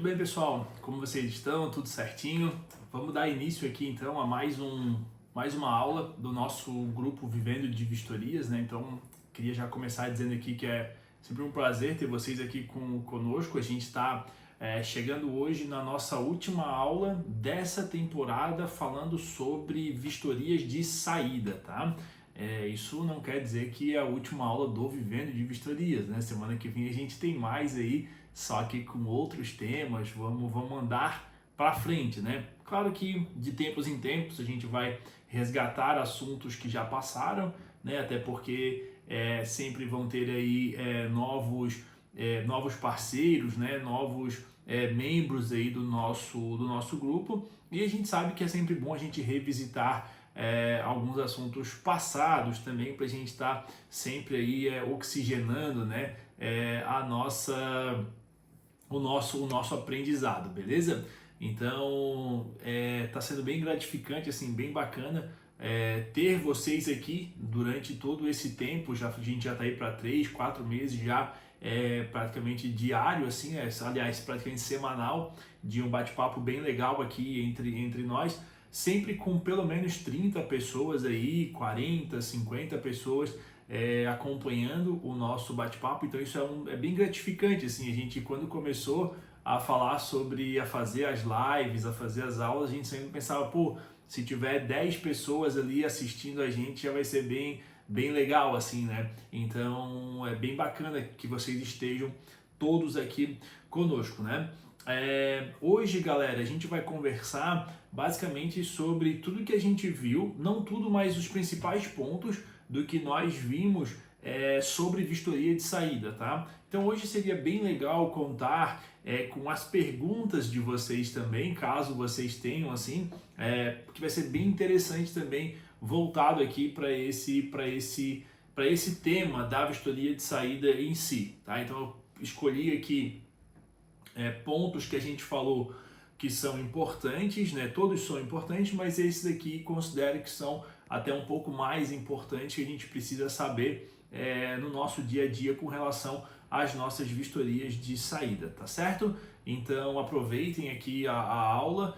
bem, pessoal? Como vocês estão? Tudo certinho? Vamos dar início aqui então a mais uma aula do nosso grupo Vivendo de Vistorias, né? Então, queria já começar dizendo aqui que é sempre um prazer ter vocês aqui conosco. A gente está chegando hoje na nossa última aula dessa temporada falando sobre vistorias de saída, tá? Isso não quer dizer que é a última aula do Vivendo de Vistorias, né? Semana que vem a gente tem mais aí, só que com outros temas, vamos andar para frente, né? Claro que de tempos em tempos a gente vai resgatar assuntos que já passaram, né? Até porque sempre vão ter aí novos parceiros, né? Novos membros aí do nosso grupo, e a gente sabe que é sempre bom a gente revisitar alguns assuntos passados também, para a gente estar sempre aí oxigenando, né, o nosso aprendizado, beleza? Então tá sendo bem gratificante, assim, bem bacana ter vocês aqui durante todo esse tempo. A gente já está aí para 3, 4 meses já, praticamente diário, assim, aliás, praticamente semanal, de um bate-papo bem legal aqui entre nós, sempre com pelo menos 30 pessoas aí, 40, 50 pessoas acompanhando o nosso bate-papo. Então isso é bem gratificante, assim. A gente, quando começou a falar a fazer as lives, a fazer as aulas, a gente sempre pensava, pô, se tiver 10 pessoas ali assistindo a gente, já vai ser bem legal, assim, né? Então é bem bacana que vocês estejam todos aqui conosco, né? Hoje, galera, a gente vai conversar basicamente sobre tudo que a gente viu, não tudo, mas os principais pontos do que nós vimos sobre vistoria de saída, tá? Então hoje seria bem legal contar com as perguntas de vocês também, caso vocês tenham, assim, porque vai ser bem interessante também, voltado aqui para esse tema da vistoria de saída em si, tá? Então eu escolhi aqui pontos que a gente falou que são importantes, né? Todos são importantes, mas esses aqui considero que são até um pouco mais importantes, que a gente precisa saber no nosso dia a dia com relação às nossas vistorias de saída, tá certo? Então aproveitem aqui a aula,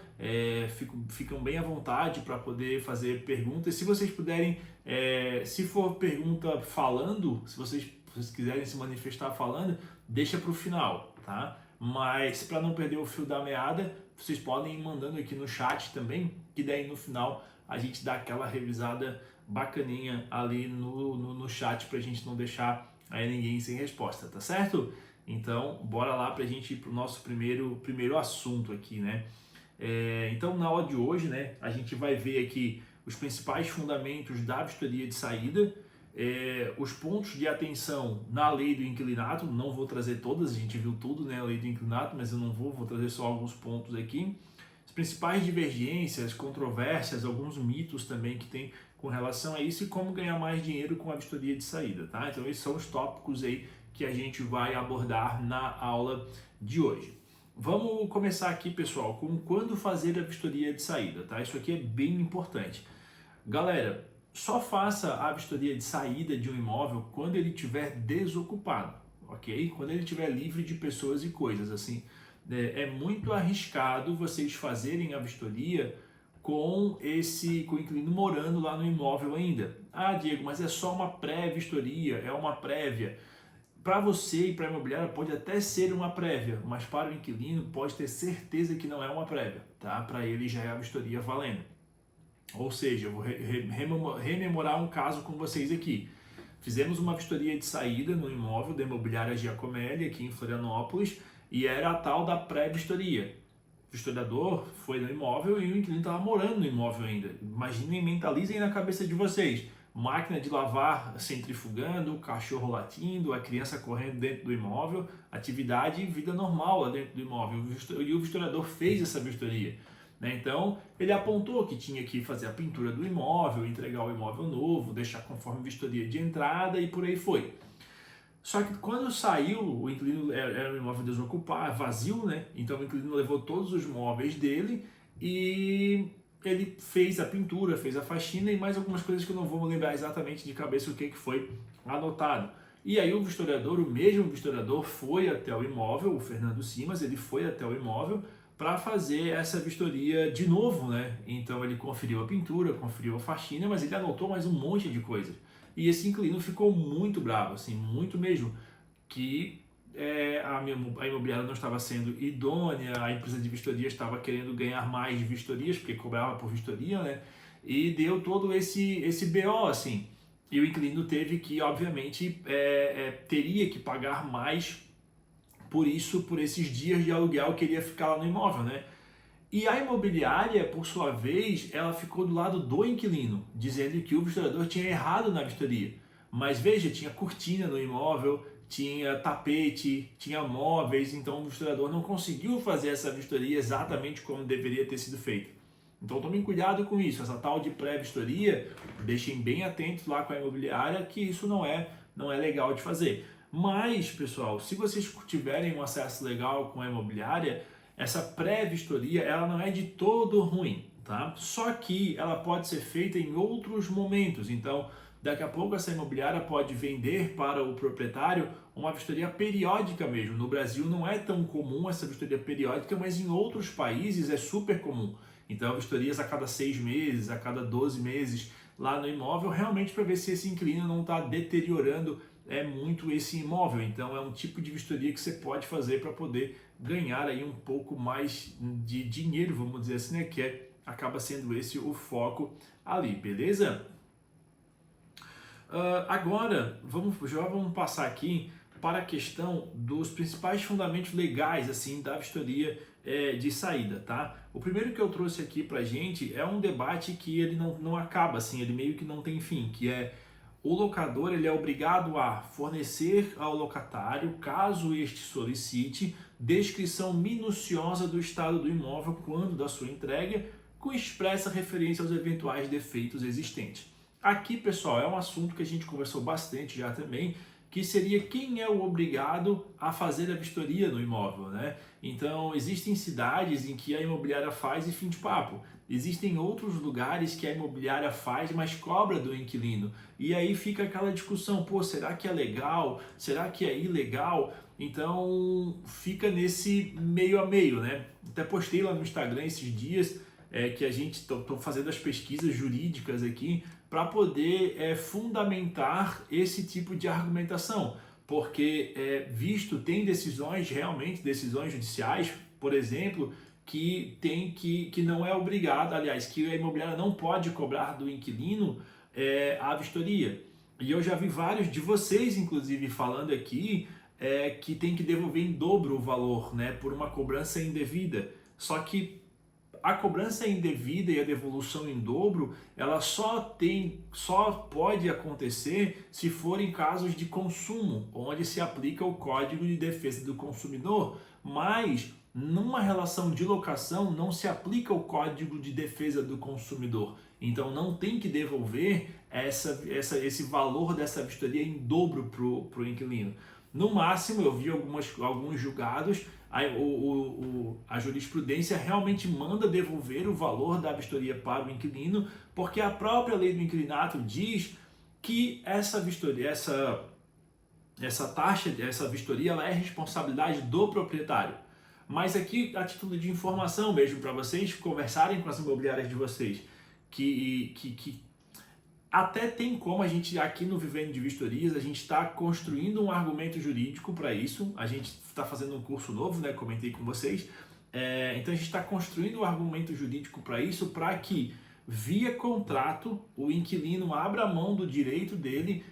ficam bem à vontade para poder fazer perguntas. Se vocês puderem, se for pergunta falando, se vocês quiserem se manifestar falando, deixa para o final, tá? Mas para não perder o fio da meada, vocês podem ir mandando aqui no chat também, que daí no final a gente dá aquela revisada bacaninha ali no chat, para a gente não deixar ninguém sem resposta, tá certo? Então bora lá para a gente ir para o nosso primeiro assunto aqui, né? Então na aula de hoje, né, a gente vai ver aqui os principais fundamentos da vistoria de saída, os pontos de atenção na lei do inclinato. Não vou trazer todas, a gente viu tudo, né, a lei do inclinato, mas eu não vou trazer só alguns pontos aqui. As principais divergências, controvérsias, alguns mitos também que tem com relação a isso, e como ganhar mais dinheiro com a vistoria de saída, tá? Então esses são os tópicos aí que a gente vai abordar na aula de hoje. Vamos começar aqui, pessoal, com quando fazer a vistoria de saída, tá? Isso aqui é bem importante. Galera, só faça a vistoria de saída de um imóvel quando ele estiver desocupado, ok? Quando ele estiver livre de pessoas e coisas, assim. É muito arriscado vocês fazerem a vistoria com o inquilino morando lá no imóvel ainda. Ah, Diego, mas é só uma pré-vistoria, é uma prévia. Para você e para a imobiliária pode até ser uma prévia, mas para o inquilino pode ter certeza que não é uma prévia, tá? Para ele já é a vistoria valendo. Ou seja, eu vou rememorar um caso com vocês aqui. Fizemos uma vistoria de saída no imóvel da imobiliária Giacomelli, aqui em Florianópolis, e era a tal da pré-vistoria. O vistoriador foi no imóvel e o inquilino estava morando no imóvel ainda. Imaginem, mentalizem na cabeça de vocês. Máquina de lavar centrifugando, cachorro latindo, a criança correndo dentro do imóvel, atividade e vida normal lá dentro do imóvel. E o vistoriador fez essa vistoria. Então, ele apontou que tinha que fazer a pintura do imóvel, entregar o imóvel novo, deixar conforme vistoria de entrada e por aí foi. Só que quando saiu, o inquilino era um imóvel desocupado, vazio, né? Então o inquilino levou todos os móveis dele e ele fez a pintura, fez a faxina e mais algumas coisas que eu não vou lembrar exatamente de cabeça o que foi anotado. E aí o mesmo vistoriador foi até o imóvel, o Fernando Simas, ele foi até o imóvel para fazer essa vistoria de novo, né? Então ele conferiu a pintura, conferiu a faxina, mas ele anotou mais um monte de coisas. E esse inquilino ficou muito bravo, assim, muito mesmo, que a imobiliária não estava sendo idônea, a empresa de vistoria estava querendo ganhar mais de vistorias, porque cobrava por vistoria, né? E deu todo esse BO, assim. E o inquilino teve que, obviamente, teria que pagar mais por isso, por esses dias de aluguel que ele ia ficar lá no imóvel, né? E a imobiliária, por sua vez, ela ficou do lado do inquilino, dizendo que o vistoriador tinha errado na vistoria. Mas veja, tinha cortina no imóvel, tinha tapete, tinha móveis, então o vistoriador não conseguiu fazer essa vistoria exatamente como deveria ter sido feita. Então tomem cuidado com isso, essa tal de pré-vistoria, deixem bem atentos lá com a imobiliária que isso não é legal de fazer. Mas, pessoal, se vocês tiverem um acesso legal com a imobiliária, essa pré-vistoria ela não é de todo ruim, tá? Só que ela pode ser feita em outros momentos. Então, daqui a pouco essa imobiliária pode vender para o proprietário uma vistoria periódica mesmo. No Brasil não é tão comum essa vistoria periódica, mas em outros países é super comum. Então, vistorias a cada 6 meses, a cada 12 meses lá no imóvel, realmente para ver se esse inquilino não está deteriorando muito esse imóvel. Então, é um tipo de vistoria que você pode fazer para poder ganhar aí um pouco mais de dinheiro, vamos dizer assim, né? Acaba sendo esse o foco ali, beleza? Agora, vamos passar aqui para a questão dos principais fundamentos legais assim da vistoria de saída, tá? O primeiro que eu trouxe aqui para gente é um debate que ele não acaba assim, ele meio que não tem fim, que é o locador ele é obrigado a fornecer ao locatário, caso este solicite, descrição minuciosa do estado do imóvel quando da sua entrega, com expressa referência aos eventuais defeitos existentes. Aqui, pessoal, é um assunto que a gente conversou bastante já também, que seria quem é o obrigado a fazer a vistoria no imóvel, né? Então, existem cidades em que a imobiliária faz e fim de papo. Existem outros lugares que a imobiliária faz, mas cobra do inquilino. E aí fica aquela discussão, pô, será que é legal? Será que é ilegal? Então, fica nesse meio a meio, né? Até postei lá no Instagram esses dias que a gente estou fazendo as pesquisas jurídicas aqui para poder fundamentar esse tipo de argumentação, porque tem decisões, realmente decisões judiciais, por exemplo, que não é obrigado, aliás, que a imobiliária não pode cobrar do inquilino a vistoria. E eu já vi vários de vocês, inclusive, falando aqui que tem que devolver em dobro o valor, né, por uma cobrança indevida. Só que a cobrança indevida e a devolução em dobro, ela só pode acontecer se for em casos de consumo, onde se aplica o Código de Defesa do Consumidor, mas numa relação de locação não se aplica o Código de Defesa do Consumidor. Então não tem que devolver esse valor dessa vistoria em dobro para o inquilino. No máximo, eu vi alguns julgados, a jurisprudência realmente manda devolver o valor da vistoria para o inquilino, porque a própria lei do inquilinato diz que essa vistoria, essa taxa, essa vistoria, ela é responsabilidade do proprietário. Mas aqui, a título de informação mesmo, para vocês conversarem com as imobiliárias de vocês, que até tem como a gente, aqui no Vivendo de Vistorias, a gente está construindo um argumento jurídico para isso. A gente está fazendo um curso novo, né? Comentei com vocês. Então a gente está construindo um argumento jurídico para isso, para que, via contrato, o inquilino abra mão do direito dele,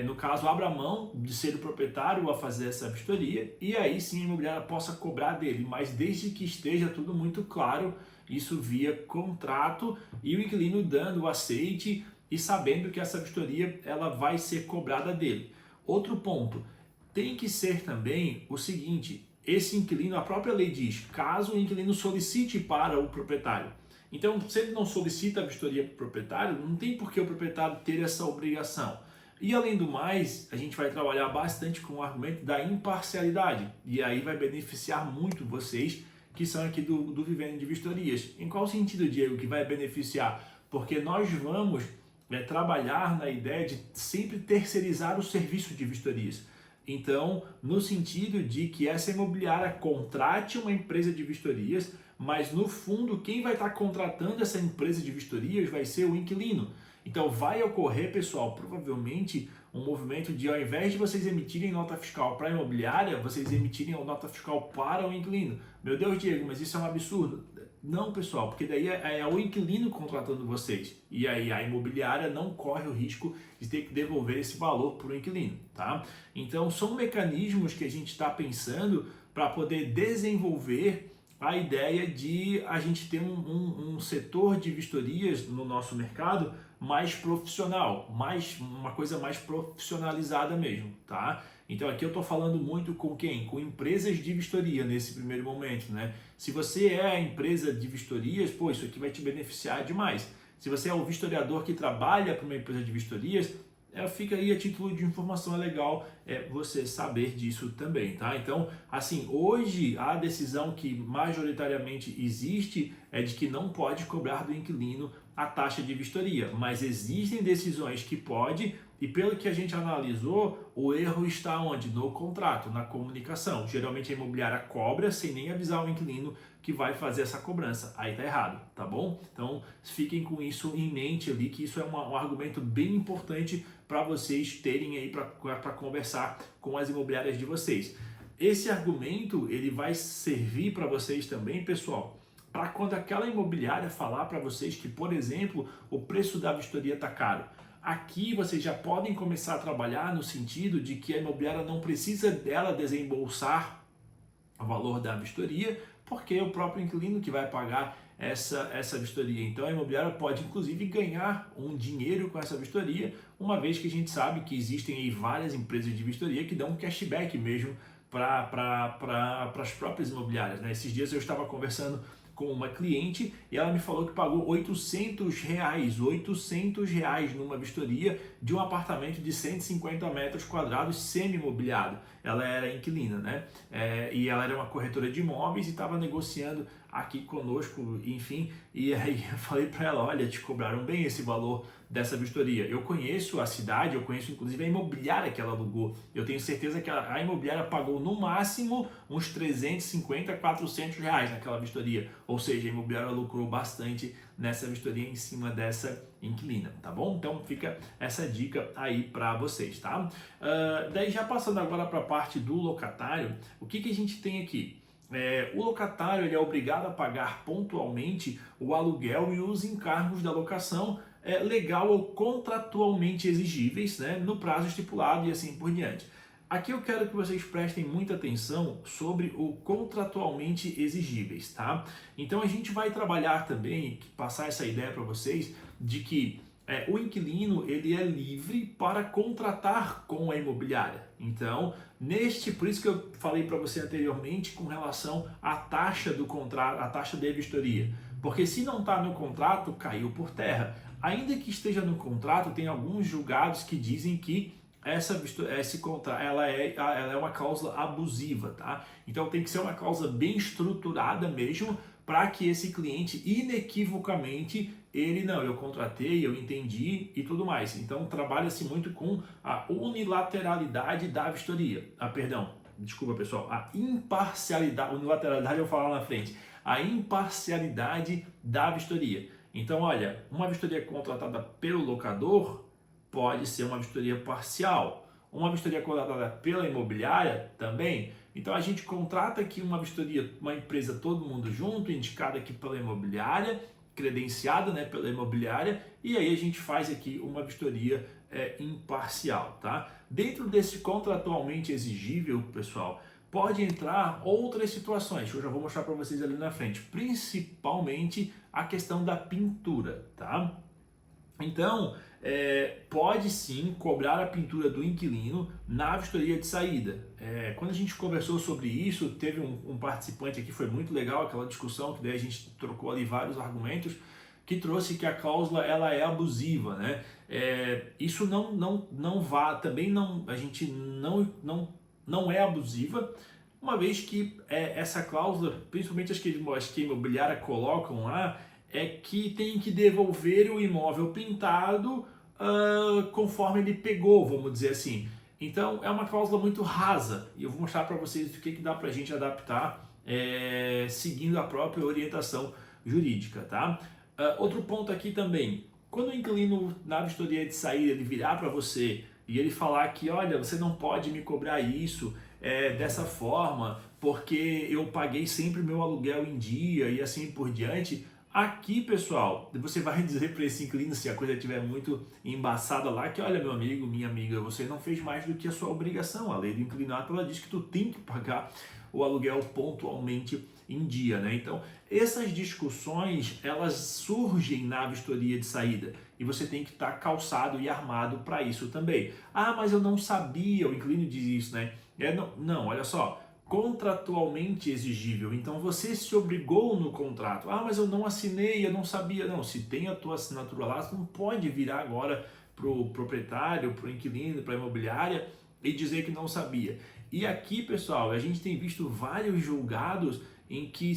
no caso, abra mão de ser o proprietário a fazer essa vistoria, e aí sim a imobiliária possa cobrar dele, mas desde que esteja tudo muito claro, isso via contrato, e o inquilino dando o aceite e sabendo que essa vistoria ela vai ser cobrada dele. Outro ponto, tem que ser também o seguinte, esse inquilino, a própria lei diz, caso o inquilino solicite para o proprietário. Então, se ele não solicita a vistoria para o proprietário, não tem por que o proprietário ter essa obrigação. E além do mais, a gente vai trabalhar bastante com o argumento da imparcialidade, e aí vai beneficiar muito vocês que são aqui do Vivendo de Vistorias. Em qual sentido, Diego, que vai beneficiar? Porque nós vamos trabalhar na ideia de sempre terceirizar o serviço de vistorias. Então, no sentido de que essa imobiliária contrate uma empresa de vistorias, mas no fundo quem vai estar contratando essa empresa de vistorias vai ser o inquilino. Então vai ocorrer, pessoal, provavelmente um movimento de, ao invés de vocês emitirem nota fiscal para a imobiliária, vocês emitirem nota fiscal para o inquilino. Meu Deus, Diego, mas isso é um absurdo. Não, pessoal, porque daí é o inquilino contratando vocês. E aí a imobiliária não corre o risco de ter que devolver esse valor para o inquilino, tá? Então são mecanismos que a gente está pensando para poder desenvolver a ideia de a gente ter um setor de vistorias no nosso mercado mais profissional, uma coisa mais profissionalizada mesmo, tá? Então aqui eu estou falando muito com quem? Com empresas de vistoria nesse primeiro momento, né? Se você é a empresa de vistorias, pô, isso aqui vai te beneficiar demais. Se você é o vistoriador que trabalha para uma empresa de vistorias, fica aí a título de informação, é legal você saber disso também, tá? Então, assim, hoje a decisão que majoritariamente existe é de que não pode cobrar do inquilino a taxa de vistoria, mas existem decisões que pode, e pelo que a gente analisou, o erro está onde? No contrato, na comunicação. Geralmente a imobiliária cobra sem nem avisar o inquilino que vai fazer essa cobrança. Aí tá errado, tá bom? Então fiquem com isso em mente ali, que isso é um argumento bem importante para vocês terem aí para conversar com as imobiliárias de vocês. Esse argumento ele vai servir para vocês também, pessoal, para quando aquela imobiliária falar para vocês que, por exemplo, o preço da vistoria está caro. Aqui vocês já podem começar a trabalhar no sentido de que a imobiliária não precisa dela desembolsar o valor da vistoria, porque é o próprio inquilino que vai pagar essa vistoria. Então a imobiliária pode inclusive ganhar um dinheiro com essa vistoria, uma vez que a gente sabe que existem aí várias empresas de vistoria que dão um cashback mesmo para as próprias imobiliárias, né? Esses dias eu estava conversando com uma cliente e ela me falou que pagou R$ 800 numa vistoria de um apartamento de 150 metros quadrados semi-imobiliado. Ela era inquilina, né? E ela era uma corretora de imóveis e estava negociando aqui conosco, enfim, e aí eu falei para ela, olha, te cobraram bem esse valor dessa vistoria. Eu conheço a cidade, eu conheço inclusive a imobiliária que ela alugou. Eu tenho certeza que a imobiliária pagou no máximo uns 350, 400 reais naquela vistoria. Ou seja, a imobiliária lucrou bastante nessa vistoria em cima dessa inquilina, tá bom? Então fica essa dica aí para vocês, tá? Daí já passando agora para a parte do locatário, o que a gente tem aqui? O locatário ele é obrigado a pagar pontualmente o aluguel e os encargos da locação legal ou contratualmente exigíveis, né, no prazo estipulado e assim por diante. Aqui eu quero que vocês prestem muita atenção sobre o contratualmente exigíveis, tá? Então a gente vai trabalhar também, passar essa ideia para vocês de que o inquilino ele é livre para contratar com a imobiliária. Então, por isso que eu falei para você anteriormente com relação à taxa do contrato, a taxa de vistoria. Porque se não está no contrato, caiu por terra. Ainda que esteja no contrato, tem alguns julgados que dizem que esse contrato ela é uma cláusula abusiva, tá? Então tem que ser uma cláusula bem estruturada mesmo para que esse cliente inequivocamente eu contratei, eu entendi e tudo mais. Então trabalha-se muito com a unilateralidade da vistoria. Desculpa pessoal, a imparcialidade, unilateralidade eu vou falar na frente, a imparcialidade da vistoria. Então olha, uma vistoria contratada pelo locador pode ser uma vistoria parcial. Uma vistoria contratada pela imobiliária também. Então a gente contrata aqui uma vistoria, uma empresa todo mundo junto, indicada aqui pela imobiliária, credenciada, né, pela imobiliária, e aí a gente faz aqui uma vistoria imparcial, tá? Dentro desse contratualmente exigível, pessoal, pode entrar outras situações, que eu já vou mostrar para vocês ali na frente, principalmente a questão da pintura, tá? Então, pode sim cobrar a pintura do inquilino na vistoria de saída. Quando a gente conversou sobre isso, teve um participante aqui, foi muito legal aquela discussão, que daí a gente trocou ali vários argumentos, que trouxe que a cláusula ela é abusiva, né? Isso não vá, também não, a gente não é abusiva, uma vez que essa cláusula, principalmente as que a imobiliária colocam lá, é que tem que devolver o imóvel pintado conforme ele pegou, vamos dizer assim. Então é uma cláusula muito rasa e eu vou mostrar para vocês o que dá para a gente adaptar seguindo a própria orientação jurídica, tá? Outro ponto aqui também, quando o inquilino na vistoria de saída ele virar para você e ele falar que, olha, você não pode me cobrar isso dessa forma, porque eu paguei sempre meu aluguel em dia e assim por diante. Aqui, pessoal, você vai dizer para esse inquilino, se a coisa estiver muito embaçada lá, que olha, meu amigo, minha amiga, você não fez mais do que a sua obrigação. A lei do inquilinato, ela diz que tu tem que pagar o aluguel pontualmente em dia, né? Então, essas discussões, elas surgem na vistoria de saída e você tem que estar calçado e armado para isso também. Ah, mas eu não sabia, o inquilino diz isso, né? Não, olha só, contratualmente exigível. Então você se obrigou no contrato. Ah, mas eu não assinei, eu não sabia. Não, se tem a tua assinatura lá, você não pode virar agora para o proprietário, para o inquilino, para a imobiliária e dizer que não sabia. E aqui, pessoal, a gente tem visto vários julgados em que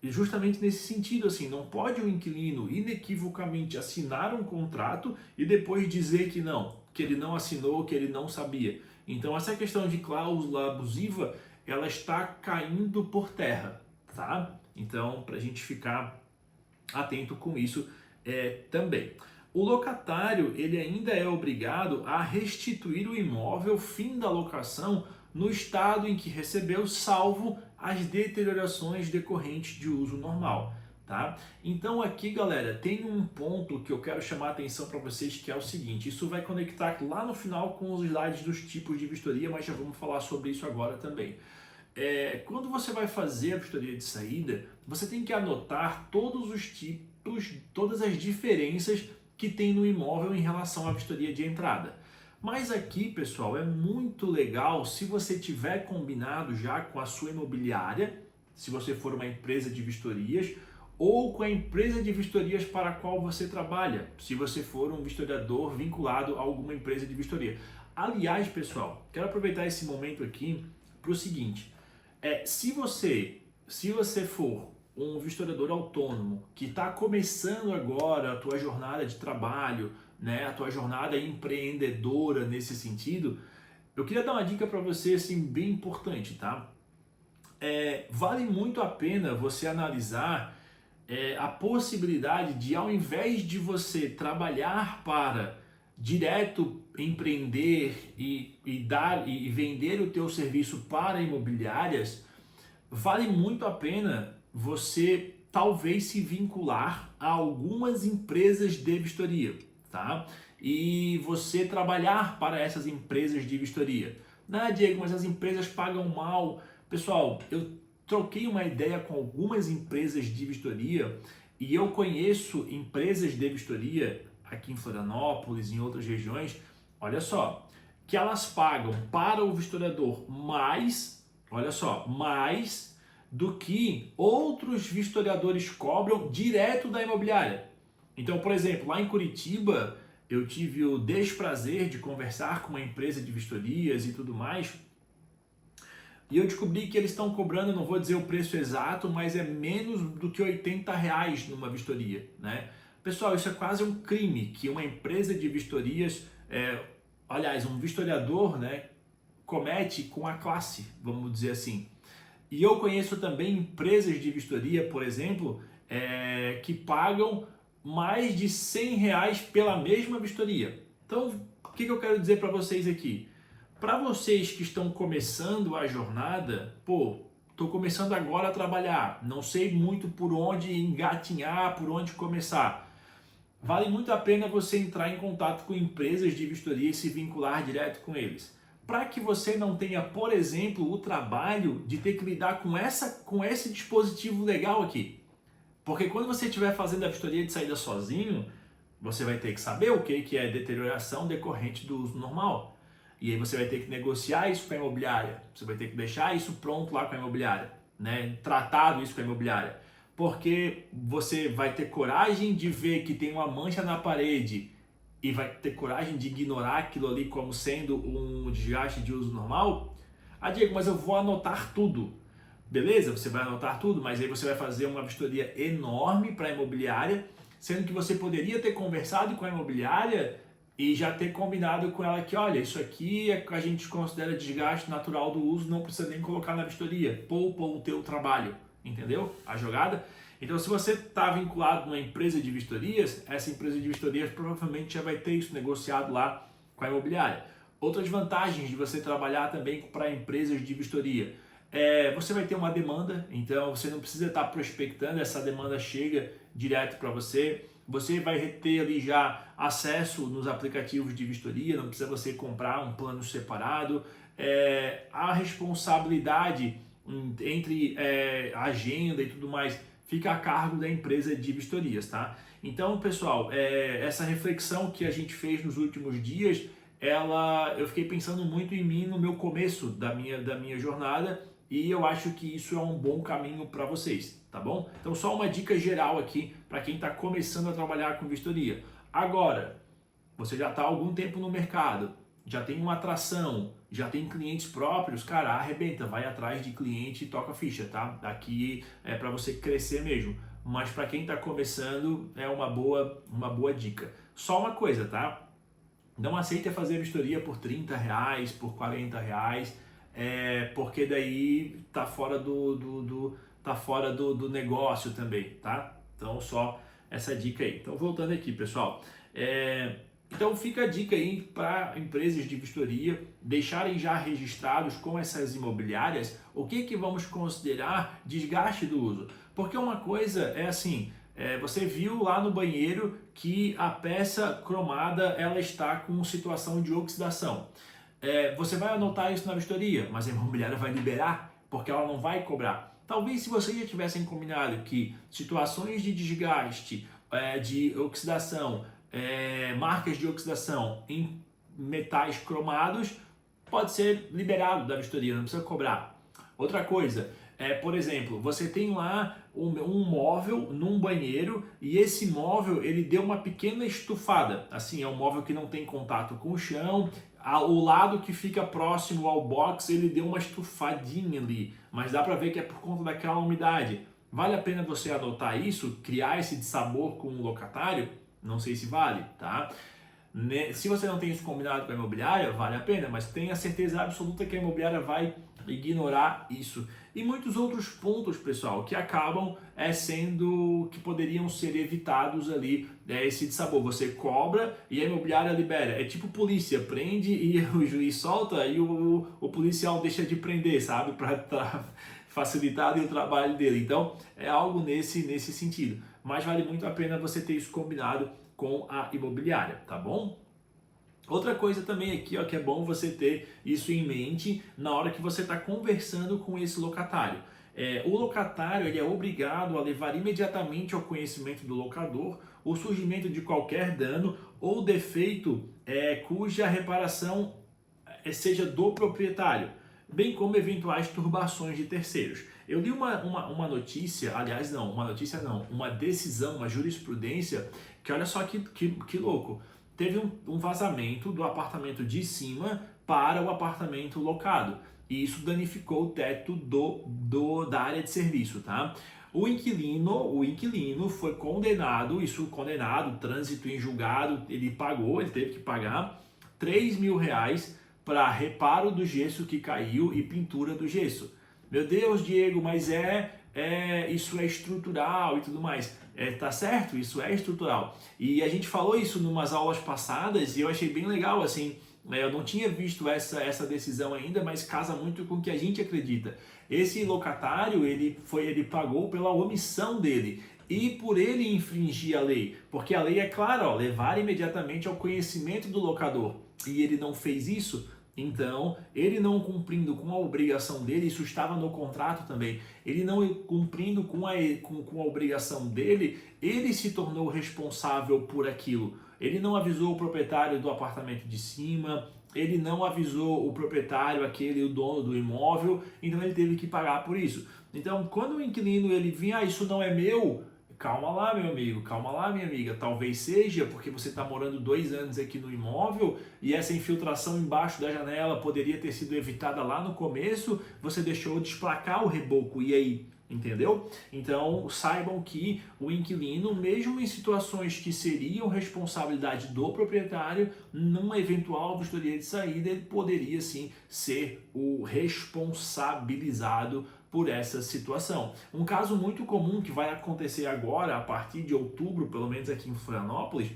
justamente nesse sentido, assim, não pode o inquilino inequivocamente assinar um contrato e depois dizer que não, que ele não assinou, que ele não sabia. Então essa questão de cláusula abusiva, ela está caindo por terra, tá? Então, para a gente ficar atento com isso também. O locatário, ele ainda é obrigado a restituir o imóvel fim da locação no estado em que recebeu, salvo as deteriorações decorrentes de uso normal, tá? Então aqui, galera, tem um ponto que eu quero chamar a atenção para vocês, que é o seguinte, isso vai conectar lá no final com os slides dos tipos de vistoria, mas já vamos falar sobre isso agora também. Quando você vai fazer a vistoria de saída, você tem que anotar todos os tipos, todas as diferenças que tem no imóvel em relação à vistoria de entrada. Mas aqui, pessoal, é muito legal se você tiver combinado já com a sua imobiliária, se você for uma empresa de vistorias, ou com a empresa de vistorias para a qual você trabalha, se você for um vistoriador vinculado a alguma empresa de vistoria. Aliás, pessoal, quero aproveitar esse momento aqui para o seguinte, se você for um vistoriador autônomo que está começando agora a tua jornada de trabalho, né, a tua jornada empreendedora nesse sentido, eu queria dar uma dica para você assim, bem importante, tá? Vale muito a pena você analisar a possibilidade de, ao invés de você trabalhar para direto empreender e vender o teu serviço para imobiliárias, vale muito a pena você talvez se vincular a algumas empresas de vistoria, tá? E você trabalhar para essas empresas de vistoria. Não, Diego, mas as empresas pagam mal. Pessoal, eu troquei uma ideia com algumas empresas de vistoria e eu conheço empresas de vistoria aqui em Florianópolis, em outras regiões, olha só, que elas pagam para o vistoriador mais, olha só, mais do que outros vistoriadores cobram direto da imobiliária. Então, por exemplo, lá em Curitiba, eu tive o desprazer de conversar com uma empresa de vistorias e tudo mais, e eu descobri que eles estão cobrando, não vou dizer o preço exato, mas é menos do que R$ 80 numa vistoria, né? Pessoal, isso é quase um crime que uma empresa de vistorias, aliás, um vistoriador, né, comete com a classe, vamos dizer assim. E eu conheço também empresas de vistoria, por exemplo, que pagam mais de R$ 100 pela mesma vistoria. Então, o que eu quero dizer para vocês aqui? Para vocês que estão começando a jornada, estou começando agora a trabalhar, não sei muito por onde engatinhar, por onde começar. Vale muito a pena você entrar em contato com empresas de vistoria e se vincular direto com eles. Para que você não tenha, por exemplo, o trabalho de ter que lidar com esse dispositivo legal aqui. Porque quando você estiver fazendo a vistoria de saída sozinho, você vai ter que saber o que é deterioração decorrente do uso normal. E aí você vai ter que negociar isso com a imobiliária, você vai ter que deixar isso pronto lá com a imobiliária, né? Tratado isso com a imobiliária. Porque você vai ter coragem de ver que tem uma mancha na parede e vai ter coragem de ignorar aquilo ali como sendo um desgaste de uso normal? Ah, Diego, mas eu vou anotar tudo. Beleza, você vai anotar tudo, mas aí você vai fazer uma vistoria enorme para a imobiliária, sendo que você poderia ter conversado com a imobiliária e já ter combinado com ela que, olha, isso aqui a gente considera desgaste natural do uso, não precisa nem colocar na vistoria, poupa o teu trabalho, entendeu? A jogada. Então, se você está vinculado numa empresa de vistorias, essa empresa de vistorias provavelmente já vai ter isso negociado lá com a imobiliária. Outras vantagens de você trabalhar também para empresas de vistoria. Você vai ter uma demanda, então você não precisa estar prospectando, essa demanda chega direto para você. Você vai ter ali já acesso nos aplicativos de vistoria, não precisa você comprar um plano separado. A responsabilidade entre a agenda e tudo mais fica a cargo da empresa de vistorias, tá? Então, pessoal, essa reflexão que a gente fez nos últimos dias, eu fiquei pensando muito em mim no meu começo da minha jornada, e eu acho que isso é um bom caminho para vocês, tá bom? Então, só uma dica geral aqui para quem está começando a trabalhar com vistoria. Agora, você já está há algum tempo no mercado, já tem uma atração, já tem clientes próprios, cara, arrebenta, vai atrás de cliente e toca ficha, tá? Aqui é para você crescer mesmo. Mas para quem está começando, é uma boa dica. Só uma coisa, tá? Não aceita fazer vistoria por R$30, por R$40, porque daí tá fora do negócio também, tá? Então só essa dica aí. Então voltando aqui, pessoal, então fica a dica aí para empresas de vistoria deixarem já registrados com essas imobiliárias o que vamos considerar desgaste do uso, porque uma coisa é assim. Você viu lá no banheiro que a peça cromada ela está com situação de oxidação. Você vai anotar isso na vistoria, mas a imobiliária vai liberar, porque ela não vai cobrar. Talvez se vocês já tivessem combinado que situações de desgaste, de oxidação, marcas de oxidação em metais cromados, pode ser liberado da vistoria, não precisa cobrar. Outra coisa, por exemplo, você tem lá um móvel num banheiro e esse móvel ele deu uma pequena estufada. Assim, é um móvel que não tem contato com o chão, o lado que fica próximo ao box ele deu uma estufadinha ali, mas dá para ver que é por conta daquela umidade. Vale a pena você adotar isso, criar esse dissabor com o locatário? Não sei se vale, tá? Se você não tem isso combinado com a imobiliária, vale a pena, mas tenha certeza absoluta que a imobiliária vai ignorar isso. E muitos outros pontos, pessoal, que acabam que poderiam ser evitados ali, esse dissabor. Você cobra e a imobiliária libera. É tipo polícia, prende e o juiz solta e o policial deixa de prender, sabe? Para facilitar o trabalho dele. Então, é algo nesse sentido. Mas vale muito a pena você ter isso combinado com a imobiliária, tá bom? Outra coisa também aqui, ó, que é bom você ter isso em mente na hora que você está conversando com esse locatário. O locatário ele é obrigado a levar imediatamente ao conhecimento do locador o surgimento de qualquer dano ou defeito cuja reparação seja do proprietário, bem como eventuais turbações de terceiros. Eu li uma notícia, aliás não, uma decisão, uma jurisprudência, que olha só que louco. Teve um vazamento do apartamento de cima para o apartamento locado. E isso danificou o teto da área de serviço, tá? O inquilino foi condenado, trânsito em julgado, ele teve que pagar R$3.000 para reparo do gesso que caiu e pintura do gesso. Meu Deus, Diego, mas isso é estrutural e tudo mais. Tá certo, isso é estrutural. E a gente falou isso em umas aulas passadas e eu achei bem legal, assim, eu não tinha visto essa decisão ainda, mas casa muito com o que a gente acredita. Esse locatário, ele pagou pela omissão dele e por ele infringir a lei, porque a lei é clara, ó, levar imediatamente ao conhecimento do locador, e ele não fez isso. Então, ele não cumprindo com a obrigação dele, isso estava no contrato também, ele não cumprindo com a obrigação dele, ele se tornou responsável por aquilo. Ele não avisou o proprietário do apartamento de cima, ele não avisou o proprietário, o dono do imóvel, então ele teve que pagar por isso. Então, quando o inquilino ele vinha, isso não é meu, calma lá, meu amigo, calma lá, minha amiga. Talvez seja porque você está morando 2 anos aqui no imóvel e essa infiltração embaixo da janela poderia ter sido evitada lá no começo, você deixou desplacar o reboco e aí? entendeu? Então saibam que o inquilino, mesmo em situações que seriam responsabilidade do proprietário, numa eventual vistoria de saída, ele poderia sim ser o responsabilizado por essa situação. Um caso muito comum que vai acontecer agora, a partir de outubro, pelo menos aqui em Florianópolis,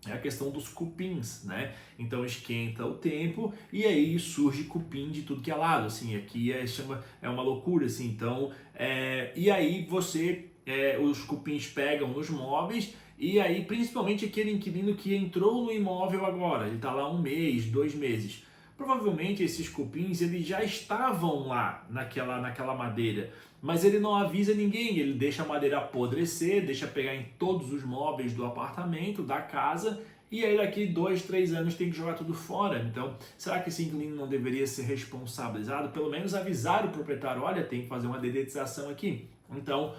é a questão dos cupins, né? Então esquenta o tempo e aí surge cupim de tudo que é lado, assim, aqui é uma loucura, assim, então, e aí os cupins pegam nos móveis e aí principalmente aquele inquilino que entrou no imóvel agora, ele está lá 1 mês, 2 meses, provavelmente esses cupins eles já estavam lá naquela madeira, mas ele não avisa ninguém, ele deixa a madeira apodrecer, deixa pegar em todos os móveis do apartamento, da casa, e aí daqui 2, 3 anos tem que jogar tudo fora. Então, será que esse inquilino não deveria ser responsabilizado? Pelo menos avisar o proprietário, olha, tem que fazer uma dedetização aqui. Então,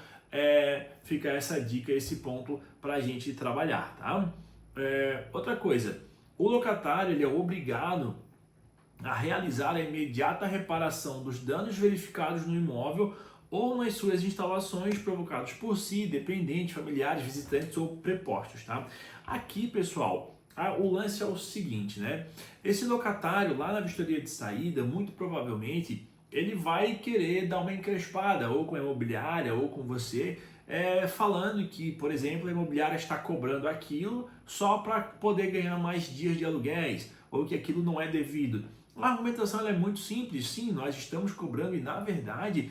fica essa dica, esse ponto para a gente trabalhar, tá? Outra coisa, o locatário ele é obrigado a realizar a imediata reparação dos danos verificados no imóvel ou nas suas instalações provocados por si, dependentes, familiares, visitantes ou prepostos, tá? Aqui, pessoal, o lance é o seguinte, né? Esse locatário lá na vistoria de saída, muito provavelmente, ele vai querer dar uma encrespada ou com a imobiliária ou com você, falando que, por exemplo, a imobiliária está cobrando aquilo só para poder ganhar mais dias de aluguéis ou que aquilo não é devido. A argumentação ela é muito simples, sim, nós estamos cobrando e, na verdade,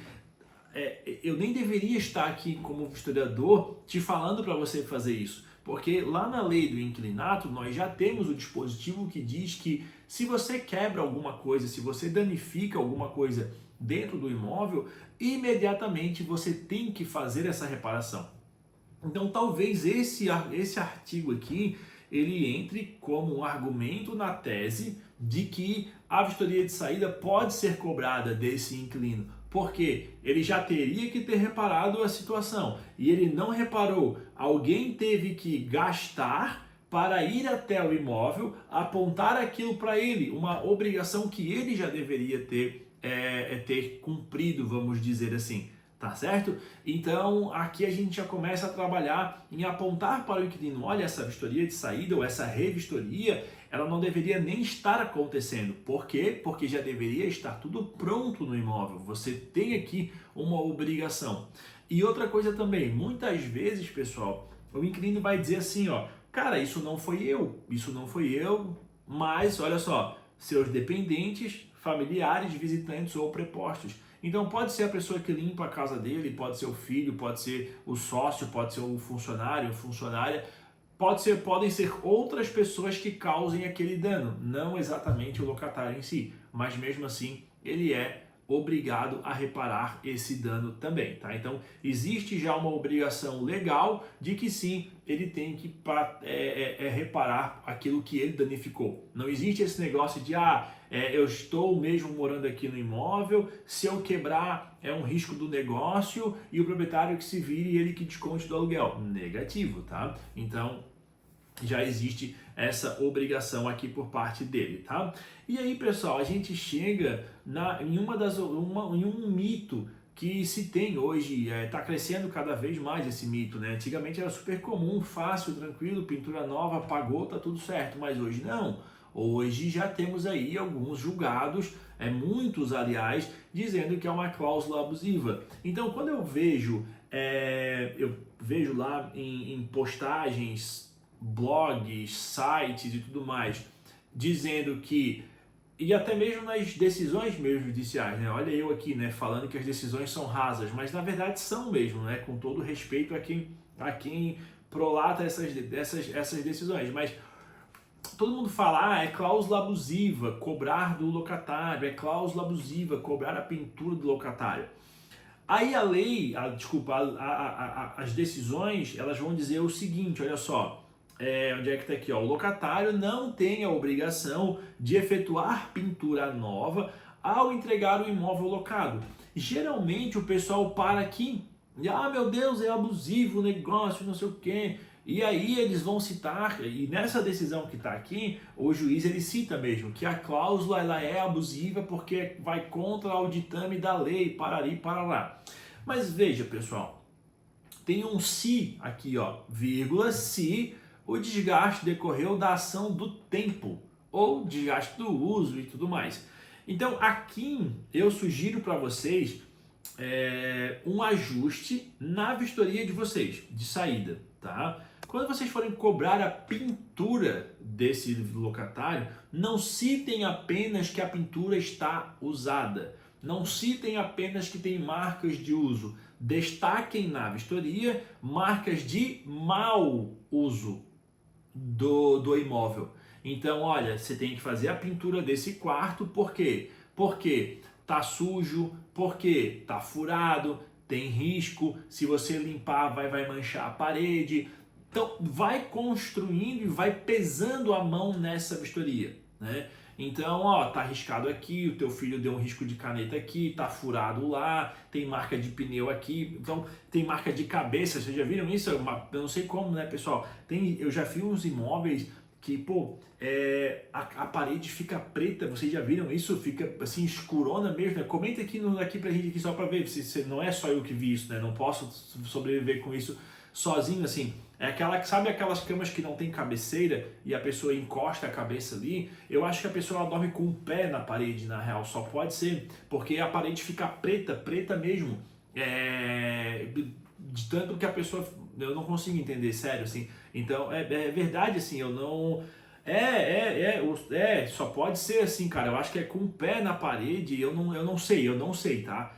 eu nem deveria estar aqui como historiador te falando para você fazer isso, porque lá na lei do inquilinato nós já temos o dispositivo que diz que se você quebra alguma coisa, se você danifica alguma coisa dentro do imóvel, imediatamente você tem que fazer essa reparação. Então talvez esse artigo aqui ele entre como um argumento na tese de que a vistoria de saída pode ser cobrada desse inquilino, porque ele já teria que ter reparado a situação e ele não reparou. Alguém teve que gastar para ir até o imóvel, apontar aquilo para ele, uma obrigação que ele já deveria ter cumprido, vamos dizer assim. Tá certo? Então aqui a gente já começa a trabalhar em apontar para o inquilino, olha, essa vistoria de saída ou essa revistoria, ela não deveria nem estar acontecendo. Por quê? Porque já deveria estar tudo pronto no imóvel. Você tem aqui uma obrigação. E outra coisa também, muitas vezes, pessoal, o inquilino vai dizer assim, ó, cara, isso não foi eu, mas olha só, seus dependentes, familiares, visitantes ou prepostos. Então pode ser a pessoa que limpa a casa dele, pode ser o filho, pode ser o sócio, pode ser o funcionário, funcionária, podem ser outras pessoas que causem aquele dano, não exatamente o locatário em si, mas mesmo assim ele é obrigado a reparar esse dano também, tá? Então existe já uma obrigação legal de que sim, ele tem que reparar aquilo que ele danificou. Não existe esse negócio de eu estou mesmo morando aqui no imóvel, se eu quebrar é um risco do negócio e o proprietário que se vire e ele que desconte do aluguel. Negativo, tá? Então já existe essa obrigação aqui por parte dele, tá? E aí, pessoal, a gente chega em um mito que se tem hoje, está crescendo cada vez mais esse mito, né? Antigamente era super comum, fácil, tranquilo, pintura nova, pagou, tá tudo certo, mas hoje não. Hoje já temos aí alguns julgados, muitos aliás, dizendo que é uma cláusula abusiva. Então, quando eu vejo lá em postagens, blogs, sites e tudo mais, dizendo que, e até mesmo nas decisões mesmo judiciais, né? Olha eu aqui, né, falando que as decisões são rasas, mas na verdade são mesmo, né? Com todo respeito a quem prolata essas decisões, mas todo mundo fala, é cláusula abusiva cobrar do locatário, é cláusula abusiva cobrar a pintura do locatário. Aí a lei, as decisões, elas vão dizer o seguinte, olha só, onde é que está aqui? Ó, o locatário não tem a obrigação de efetuar pintura nova ao entregar o imóvel locado. Geralmente o pessoal para aqui e, meu Deus, é abusivo o negócio, não sei o quê. E aí eles vão citar, e nessa decisão que está aqui, o juiz ele cita mesmo que a cláusula ela é abusiva porque vai contra o ditame da lei, parari, parará. Mas veja, pessoal, tem um se aqui, ó, vírgula, se o desgaste decorreu da ação do tempo ou desgaste do uso e tudo mais. Então aqui eu sugiro para vocês um ajuste na vistoria de vocês, de saída, tá? Quando vocês forem cobrar a pintura desse locatário, não citem apenas que a pintura está usada, não citem apenas que tem marcas de uso, destaquem na vistoria marcas de mau uso do imóvel. Então, olha, você tem que fazer a pintura desse quarto, por quê? Porque tá sujo, porque tá furado, tem risco, se você limpar vai manchar a parede. Então, vai construindo e vai pesando a mão nessa vistoria, né? Então, ó, tá riscado aqui, o teu filho deu um risco de caneta aqui, tá furado lá, tem marca de pneu aqui, então tem marca de cabeça, vocês já viram isso? Eu não sei como, né, pessoal? Eu já vi uns imóveis que, pô, a parede fica preta, vocês já viram isso? Fica assim, escurona mesmo, né? Comenta aqui pra gente aqui só pra ver, se não é só eu que vi isso, né? Não posso sobreviver com isso sozinho, assim. É sabe aquelas camas que não tem cabeceira e a pessoa encosta a cabeça ali? Eu acho que a pessoa ela dorme com o pé na parede, na real, só pode ser, porque a parede fica preta mesmo. De tanto que a pessoa, eu não consigo entender, sério, assim. Então, é verdade, assim, eu não... só pode ser assim, cara. Eu acho que é com o pé na parede, eu não sei, tá?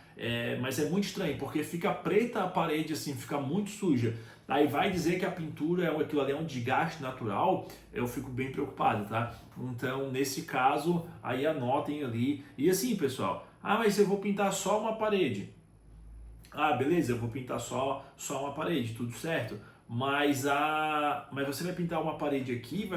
Mas é muito estranho, porque fica preta a parede, assim, fica muito suja. Aí vai dizer que a pintura, aquilo ali é um desgaste natural, eu fico bem preocupado, tá? Então, nesse caso, aí anotem ali. E assim, pessoal, mas eu vou pintar só uma parede. Beleza, eu vou pintar só uma parede, tudo certo. Mas você vai pintar uma parede aqui,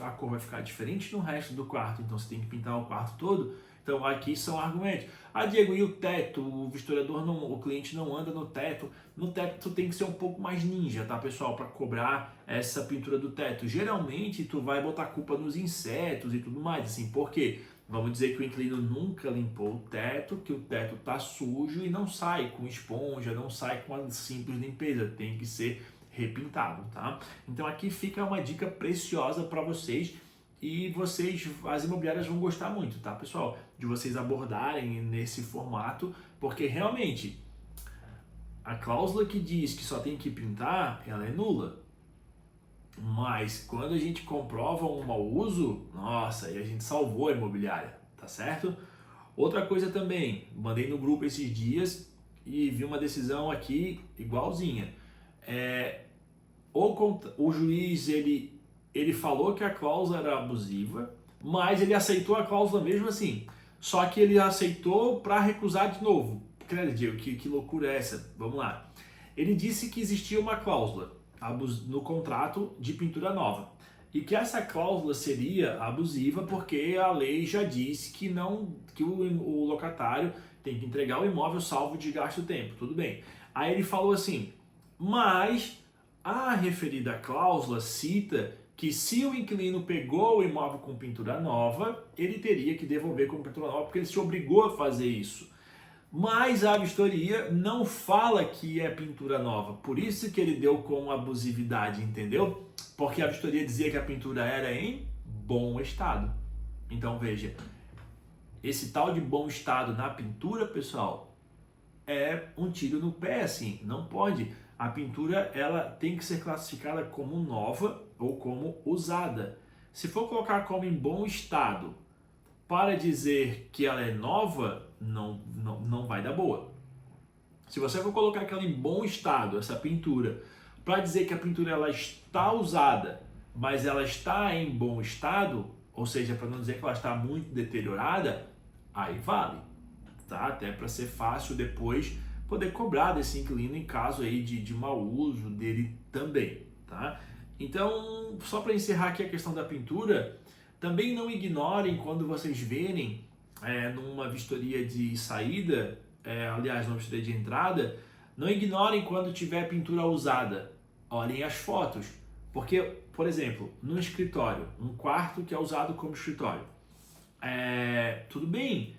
a cor vai ficar diferente no resto do quarto, então você tem que pintar o quarto todo. Então aqui são argumentos. Diego, e o teto? O vistoriador o cliente não anda no teto. No teto tu tem que ser um pouco mais ninja, tá, pessoal, para cobrar essa pintura do teto. Geralmente tu vai botar culpa nos insetos e tudo mais, assim, por quê? Vamos dizer que o inquilino nunca limpou o teto, que o teto tá sujo e não sai com esponja, não sai com a simples limpeza, tem que ser repintado, tá? Então aqui fica uma dica preciosa para vocês e as imobiliárias vão gostar muito, tá, pessoal? De vocês abordarem nesse formato, porque realmente a cláusula que diz que só tem que pintar, ela é nula. Mas quando a gente comprova um mau uso, nossa, aí a gente salvou a imobiliária, tá certo? Outra coisa também, mandei no grupo esses dias e vi uma decisão aqui igualzinha. O juiz, ele falou que a cláusula era abusiva, mas ele aceitou a cláusula mesmo assim. Só que ele aceitou para recusar de novo. Diego, que loucura é essa? Vamos lá. Ele disse que existia uma cláusula no contrato de pintura nova e que essa cláusula seria abusiva porque a lei já diz que o locatário tem que entregar o imóvel salvo de gasto tempo. Tudo bem. Aí ele falou assim, mas a referida cláusula cita que se o inquilino pegou o imóvel com pintura nova, ele teria que devolver com pintura nova porque ele se obrigou a fazer isso. Mas a vistoria não fala que é pintura nova, por isso que ele deu com abusividade, entendeu? Porque a vistoria dizia que a pintura era em bom estado. Então veja, esse tal de bom estado na pintura, pessoal, é um tiro no pé, assim, não pode. A pintura, ela tem que ser classificada como nova ou como usada. Se for colocar como em bom estado, para dizer que ela é nova, não vai dar boa. Se você for colocar aquela em bom estado, essa pintura, para dizer que a pintura ela está usada, mas ela está em bom estado, ou seja, para não dizer que ela está muito deteriorada, aí vale, tá? Até para ser fácil depois poder cobrar desse inquilino em caso aí de mau uso dele também, tá? Então, só para encerrar aqui a questão da pintura, também não ignorem quando vocês verem numa vistoria de saída, aliás, numa vistoria de entrada, não ignorem quando tiver pintura usada. Olhem as fotos, porque, por exemplo, no escritório, um quarto que é usado como escritório, tudo bem,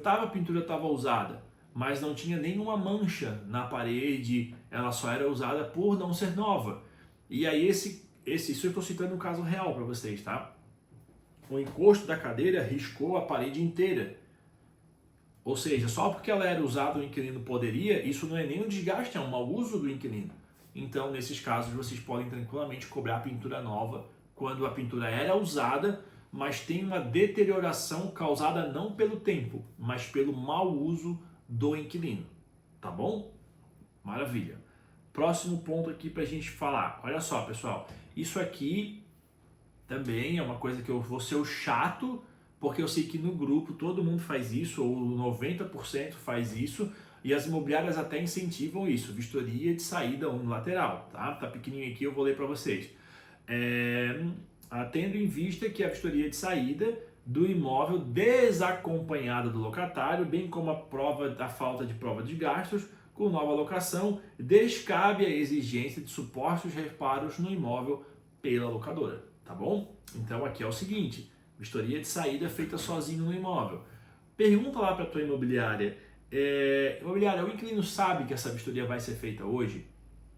a pintura estava usada, mas não tinha nenhuma mancha na parede, ela só era usada por não ser nova. E aí isso eu estou citando um caso real para vocês, tá? O encosto da cadeira riscou a parede inteira. Ou seja, só porque ela era usada, o inquilino poderia, isso não é nem um desgaste, é um mau uso do inquilino. Então, nesses casos, vocês podem tranquilamente cobrar pintura nova quando a pintura era usada, mas tem uma deterioração causada não pelo tempo, mas pelo mau uso do inquilino. Tá bom? Maravilha. Próximo ponto aqui para a gente falar. Olha só, pessoal. Isso aqui também é uma coisa que eu vou ser o chato, porque eu sei que no grupo todo mundo faz isso, ou 90% faz isso, e as imobiliárias até incentivam isso, vistoria de saída unilateral, tá? Tá pequenininho aqui, eu vou ler para vocês. Tendo em vista que a vistoria de saída do imóvel desacompanhada do locatário, bem como a prova da falta de prova de gastos, com nova locação, descabe a exigência de supostos reparos no imóvel pela locadora, tá bom? Então aqui é o seguinte, vistoria de saída feita sozinho no imóvel. Pergunta lá para a tua imobiliária, imobiliária, o inquilino sabe que essa vistoria vai ser feita hoje?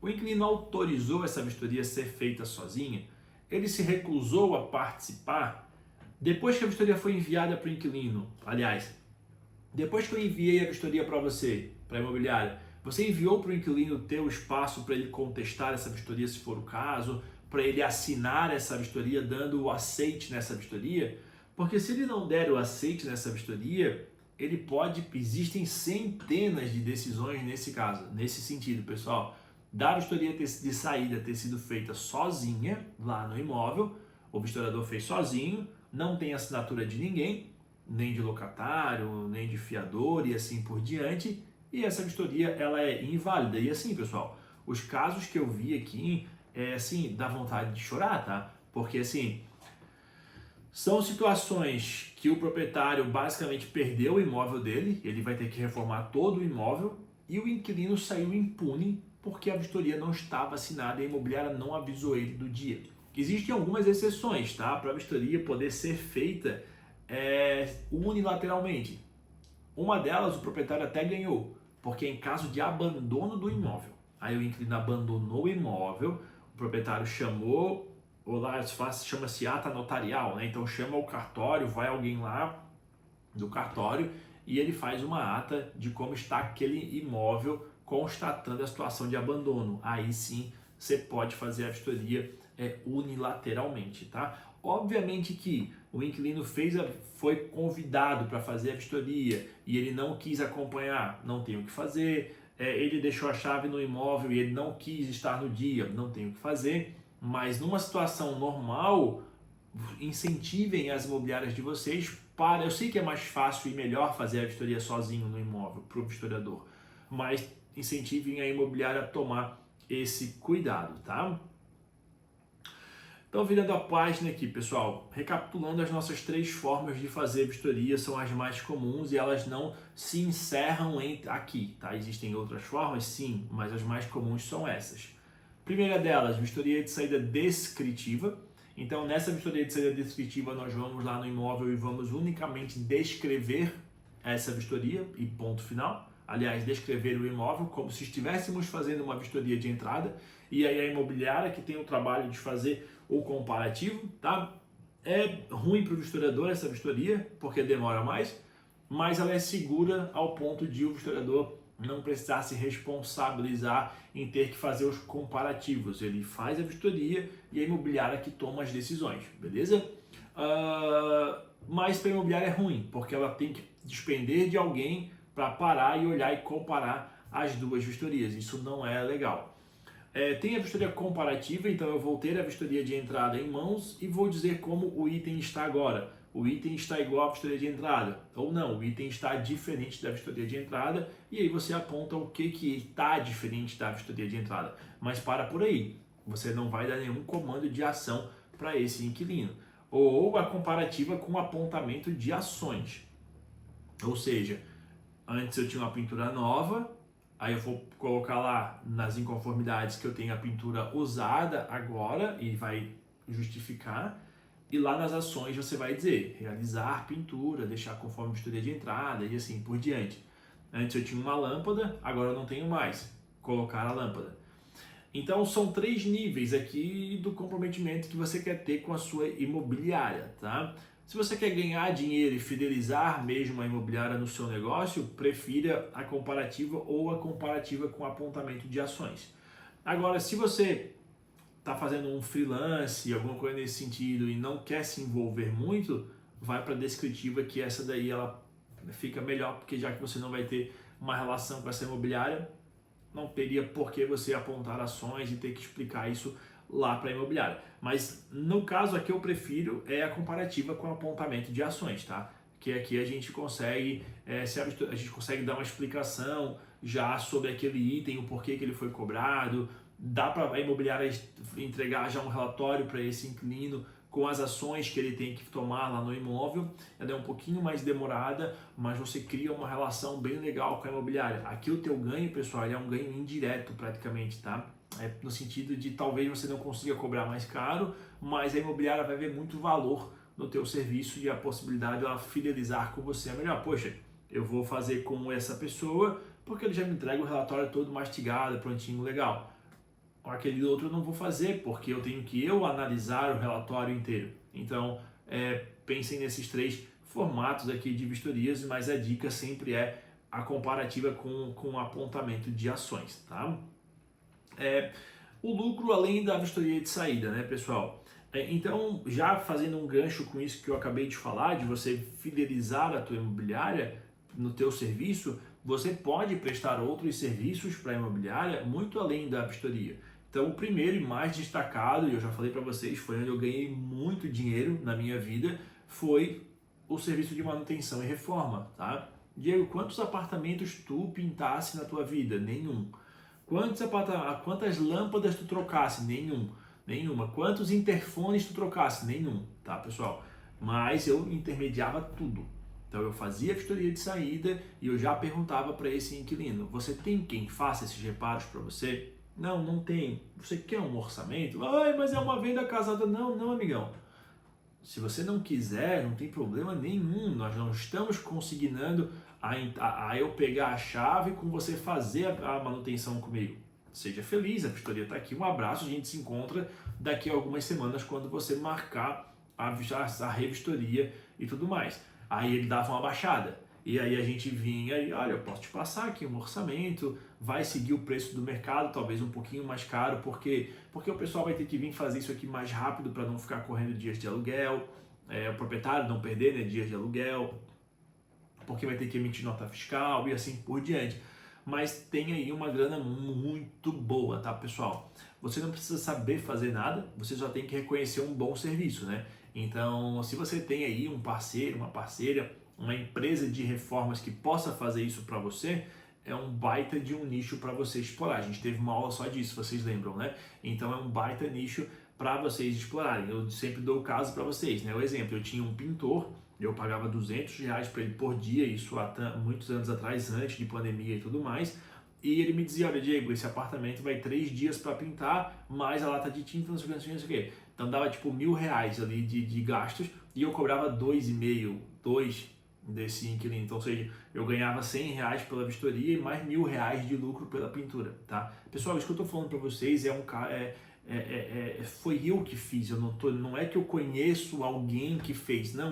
O inquilino autorizou essa vistoria ser feita sozinha? Ele se recusou a participar? Depois que a vistoria foi enviada para o inquilino, aliás, depois que eu enviei a vistoria para você, para a imobiliária, você enviou para o inquilino ter o espaço para ele contestar essa vistoria, se for o caso, para ele assinar essa vistoria, dando o aceite nessa vistoria? Porque se ele não der o aceite nessa vistoria, existem centenas de decisões nesse caso, nesse sentido, pessoal. Da vistoria de saída ter sido feita sozinha, lá no imóvel, o vistoriador fez sozinho, não tem assinatura de ninguém, nem de locatário, nem de fiador e assim por diante, e essa vistoria ela é inválida. E assim, pessoal, os casos que eu vi aqui, assim, dá vontade de chorar, tá? Porque assim, são situações que o proprietário basicamente perdeu o imóvel dele, ele vai ter que reformar todo o imóvel, e o inquilino saiu impune porque a vistoria não estava assinada e a imobiliária não avisou ele do dia. Existem algumas exceções, tá? Para a vistoria poder ser feita unilateralmente. Uma delas o proprietário até ganhou, porque é em caso de abandono do imóvel. Aí o inquilino abandonou o imóvel, o proprietário chamou, ou lá chama-se ata notarial, né? Então chama o cartório, vai alguém lá do cartório e ele faz uma ata de como está aquele imóvel, constatando a situação de abandono. Aí sim você pode fazer a vistoria unilateralmente, tá? Obviamente que o inquilino foi convidado para fazer a vistoria e ele não quis acompanhar, não tem o que fazer. Ele deixou a chave no imóvel e ele não quis estar no dia, não tem o que fazer. Mas numa situação normal, incentivem as imobiliárias de vocês para... Eu sei que é mais fácil e melhor fazer a vistoria sozinho no imóvel para o vistoriador, mas incentivem a imobiliária a tomar esse cuidado, tá? Então, virando a página aqui, pessoal, recapitulando, as nossas 3 formas de fazer vistoria são as mais comuns e elas não se encerram aqui, tá? Existem outras formas, sim, mas as mais comuns são essas. Primeira delas, vistoria de saída descritiva. Então, nessa vistoria de saída descritiva, nós vamos lá no imóvel e vamos unicamente descrever essa vistoria e ponto final. Aliás, descrever o imóvel como se estivéssemos fazendo uma vistoria de entrada, e aí a imobiliária que tem o trabalho de fazer o comparativo, tá? É ruim para o vistoriador essa vistoria, porque demora mais, mas ela é segura ao ponto de o vistoriador não precisar se responsabilizar em ter que fazer os comparativos. Ele faz a vistoria e a imobiliária que toma as decisões, beleza? Mas para a imobiliária é ruim, porque ela tem que despender de alguém para parar e olhar e comparar as duas vistorias. Isso não é legal. Tem a vistoria comparativa, então eu vou ter a vistoria de entrada em mãos e vou dizer como o item está agora. O item está igual à vistoria de entrada, ou não, o item está diferente da vistoria de entrada, e aí você aponta o que está diferente da vistoria de entrada. Mas para por aí, você não vai dar nenhum comando de ação para esse inquilino. Ou a comparativa com apontamento de ações. Ou seja, antes eu tinha uma pintura nova, aí eu vou colocar lá nas inconformidades que eu tenho a pintura usada agora e vai justificar. E lá nas ações você vai dizer, realizar pintura, deixar conforme vistoria de entrada e assim por diante. Antes eu tinha uma lâmpada, agora eu não tenho mais. Colocar a lâmpada. Então são 3 níveis aqui do comprometimento que você quer ter com a sua imobiliária, tá? Se você quer ganhar dinheiro e fidelizar mesmo a imobiliária no seu negócio, prefira a comparativa ou a comparativa com apontamento de ações. Agora, se você está fazendo um freelance, alguma coisa nesse sentido e não quer se envolver muito, vai para a descritiva, que essa daí ela fica melhor, porque já que você não vai ter uma relação com essa imobiliária, não teria por que você apontar ações e ter que explicar isso lá para a imobiliária. Mas no caso aqui eu prefiro a comparativa com apontamento de ações, tá? Que aqui a gente consegue, a gente consegue dar uma explicação já sobre aquele item, o porquê que ele foi cobrado, dá para a imobiliária entregar já um relatório para esse inquilino com as ações que ele tem que tomar lá no imóvel. Ela é um pouquinho mais demorada, mas você cria uma relação bem legal com a imobiliária. Aqui o teu ganho, pessoal, é um ganho indireto praticamente, tá? No sentido de talvez você não consiga cobrar mais caro, mas a imobiliária vai ver muito valor no teu serviço e a possibilidade de ela fidelizar com você é melhor. Poxa, eu vou fazer com essa pessoa porque ele já me entrega o relatório todo mastigado, prontinho, legal. Aquele outro eu não vou fazer, porque eu tenho que analisar o relatório inteiro. Então, pensem nesses 3 formatos aqui de vistorias, mas a dica sempre é a comparativa com apontamento de ações, tá? O lucro além da vistoria de saída, né, pessoal? Então, já fazendo um gancho com isso que eu acabei de falar, de você fidelizar a tua imobiliária no teu serviço, você pode prestar outros serviços para a imobiliária muito além da vistoria. Então, o primeiro e mais destacado, e eu já falei para vocês, foi onde eu ganhei muito dinheiro na minha vida, foi o serviço de manutenção e reforma, tá? Diego, quantos apartamentos tu pintasse na tua vida? Nenhum. Quantas lâmpadas tu trocasse? Nenhuma. Quantos interfones tu trocasse? Nenhum, tá, pessoal? Mas eu intermediava tudo. Então eu fazia a vistoria de saída e eu já perguntava para esse inquilino: você tem quem faça esses reparos para você? Não, não tem. Você quer um orçamento? Ai, mas é uma venda casada. Não, amigão. Se você não quiser, não tem problema nenhum. Nós não estamos consignando a eu pegar a chave com você fazer a manutenção comigo. Seja feliz, a vistoria está aqui. Um abraço, a gente se encontra daqui a algumas semanas quando você marcar a revistoria e tudo mais. Aí ele dava uma baixada. E aí a gente vinha e, olha, eu posso te passar aqui um orçamento, vai seguir o preço do mercado, talvez um pouquinho mais caro, porque o pessoal vai ter que vir fazer isso aqui mais rápido para não ficar correndo dias de aluguel, o proprietário não perder, né, dias de aluguel, porque vai ter que emitir nota fiscal e assim por diante. Mas tem aí uma grana muito boa, tá, pessoal? Você não precisa saber fazer nada, você só tem que reconhecer um bom serviço, né? Então, se você tem aí um parceiro, uma parceira, uma empresa de reformas que possa fazer isso para você, é um baita de um nicho para você explorar. A gente teve uma aula só disso, vocês lembram, né? Então é um baita nicho para vocês explorarem. Eu sempre dou o caso para vocês, né? O exemplo, eu tinha um pintor, eu pagava R$ 200 para ele por dia, isso há muitos anos atrás, antes de pandemia e tudo mais. E ele me dizia: olha, Diego, esse apartamento vai 3 dias para pintar, mais a lata de tinta, não sei o que. Então dava tipo R$ 1.000 ali de gastos e eu cobrava 2,5, 2 desse inquilino. Então, ou seja, eu ganhava R$ 100 pela vistoria e mais R$ 1.000 de lucro pela pintura, tá? Pessoal, isso que eu tô falando para vocês foi eu que fiz. Não é que eu conheço alguém que fez, não,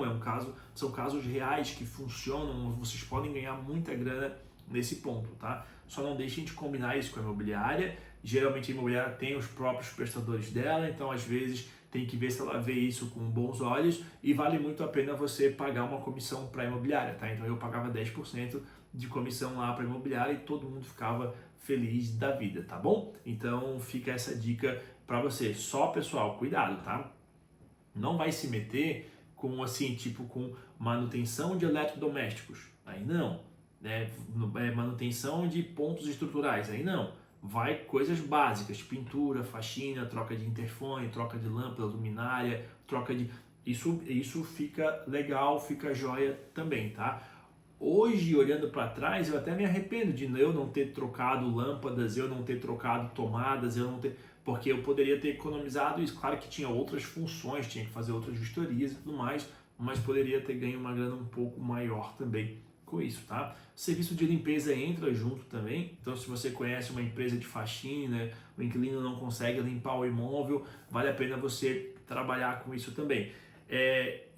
são casos reais que funcionam. Vocês podem ganhar muita grana nesse ponto, tá? Só não deixem de combinar isso com a imobiliária. Geralmente a imobiliária tem os próprios prestadores dela, então às vezes tem que ver se ela vê isso com bons olhos e vale muito a pena você pagar uma comissão para a imobiliária, tá? Então eu pagava 10% de comissão lá para a imobiliária e todo mundo ficava feliz da vida, tá bom? Então fica essa dica para você. Só, pessoal, cuidado, tá? Não vai se meter com assim, tipo com manutenção de eletrodomésticos. Aí não, né? Manutenção de pontos estruturais. Aí não. Vai coisas básicas, pintura, faxina, troca de interfone, troca de lâmpada, luminária, troca de... Isso fica legal, fica joia também, tá? Hoje, olhando para trás, eu até me arrependo de eu não ter trocado lâmpadas, eu não ter trocado tomadas, porque eu poderia ter economizado isso. Claro que tinha outras funções, tinha que fazer outras vistorias e tudo mais, mas poderia ter ganho uma grana um pouco maior também com isso, tá? Serviço de limpeza entra junto também, então se você conhece uma empresa de faxina, o inquilino não consegue limpar o imóvel, vale a pena você trabalhar com isso também.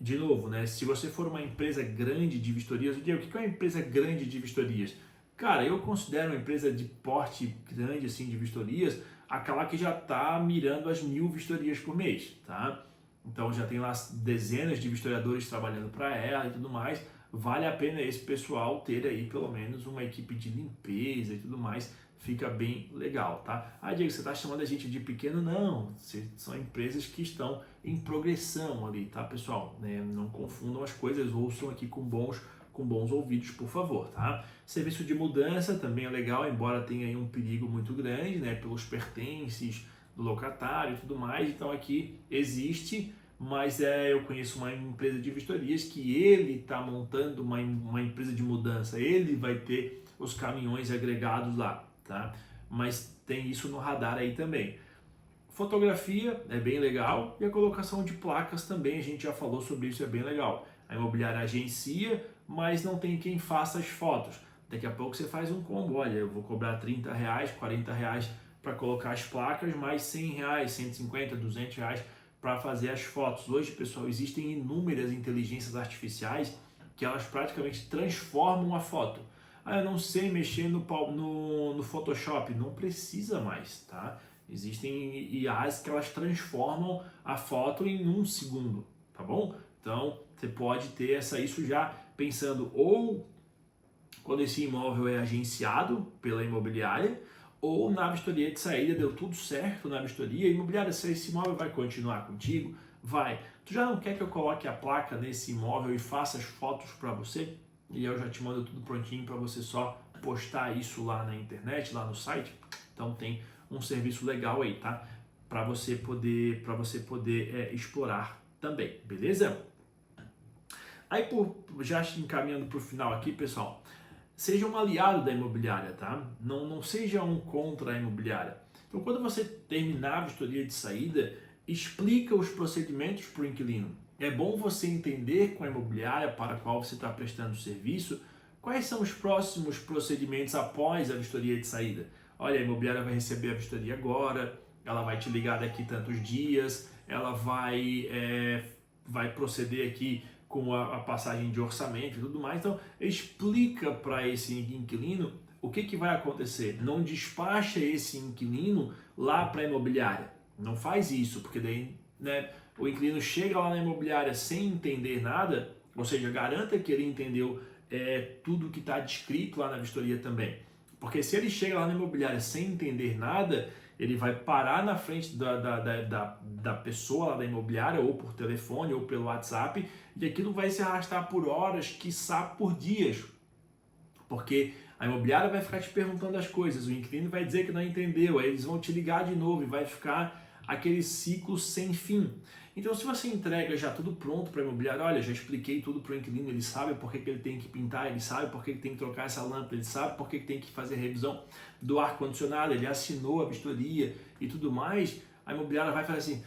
De novo, né? Se você for uma empresa grande de vistorias, o que é uma empresa grande de vistorias? Cara, eu considero uma empresa de porte grande assim de vistorias, aquela que já está mirando as 1.000 vistorias por mês, tá? Então já tem lá dezenas de vistoriadores trabalhando para ela e tudo mais. Vale a pena esse pessoal ter aí pelo menos uma equipe de limpeza e tudo mais. Fica bem legal, tá? Ah, Diego, você está chamando a gente de pequeno? Não, são empresas que estão em progressão ali, tá, pessoal? Não confundam as coisas, ouçam aqui com bons ouvidos, por favor, tá? Serviço de mudança também é legal, embora tenha aí um perigo muito grande, né, pelos pertences do locatário e tudo mais. Então aqui existe, mas eu conheço uma empresa de vistorias que ele está montando uma empresa de mudança, ele vai ter os caminhões agregados lá, tá? Mas tem isso no radar aí também. Fotografia é bem legal e a colocação de placas também, a gente já falou sobre isso, é bem legal. A imobiliária agencia, mas não tem quem faça as fotos. Daqui a pouco você faz um combo, olha, eu vou cobrar R$30, R$40 para colocar as placas, mais R$100, 150, R$200 para fazer as fotos. Hoje, pessoal, existem inúmeras inteligências artificiais que elas praticamente transformam a foto. Ah, eu não sei mexer no Photoshop, não precisa mais, tá? Existem IAs que elas transformam a foto em 1 segundo, tá bom? Então, você pode ter isso já pensando ou quando esse imóvel é agenciado pela imobiliária, ou na vistoria de saída deu tudo certo na vistoria, imobiliária, se esse imóvel vai continuar contigo, vai. Tu já não quer que eu coloque a placa nesse imóvel e faça as fotos para você? E eu já te mando tudo prontinho para você só postar isso lá na internet, lá no site. Então tem um serviço legal aí, tá? Para você poder explorar também, beleza? Aí, já encaminhando para o final aqui, pessoal, seja um aliado da imobiliária, tá? Não seja um contra a imobiliária. Então, quando você terminar a vistoria de saída, explica os procedimentos para o inquilino. É bom você entender com a imobiliária para a qual você está prestando serviço quais são os próximos procedimentos após a vistoria de saída. Olha, a imobiliária vai receber a vistoria agora, ela vai te ligar daqui tantos dias, ela vai proceder aqui com a passagem de orçamento e tudo mais. Então, explica para esse inquilino o que vai acontecer. Não despacha esse inquilino lá para a imobiliária. Não faz isso, porque daí, né, o inquilino chega lá na imobiliária sem entender nada, ou seja, garanta que ele entendeu tudo que está descrito lá na vistoria também. Porque se ele chega lá na imobiliária sem entender nada, ele vai parar na frente da pessoa lá da imobiliária, ou por telefone, ou pelo WhatsApp, e aquilo vai se arrastar por horas, quiçá por dias. Porque a imobiliária vai ficar te perguntando as coisas, o inquilino vai dizer que não entendeu, aí eles vão te ligar de novo e vai ficar aquele ciclo sem fim. Então, se você entrega já tudo pronto para a imobiliária, olha, já expliquei tudo para o inquilino, ele sabe por que ele tem que pintar, ele sabe por que ele tem que trocar essa lâmpada, ele sabe por que tem que fazer revisão do ar-condicionado, ele assinou a vistoria e tudo mais, a imobiliária vai falar assim,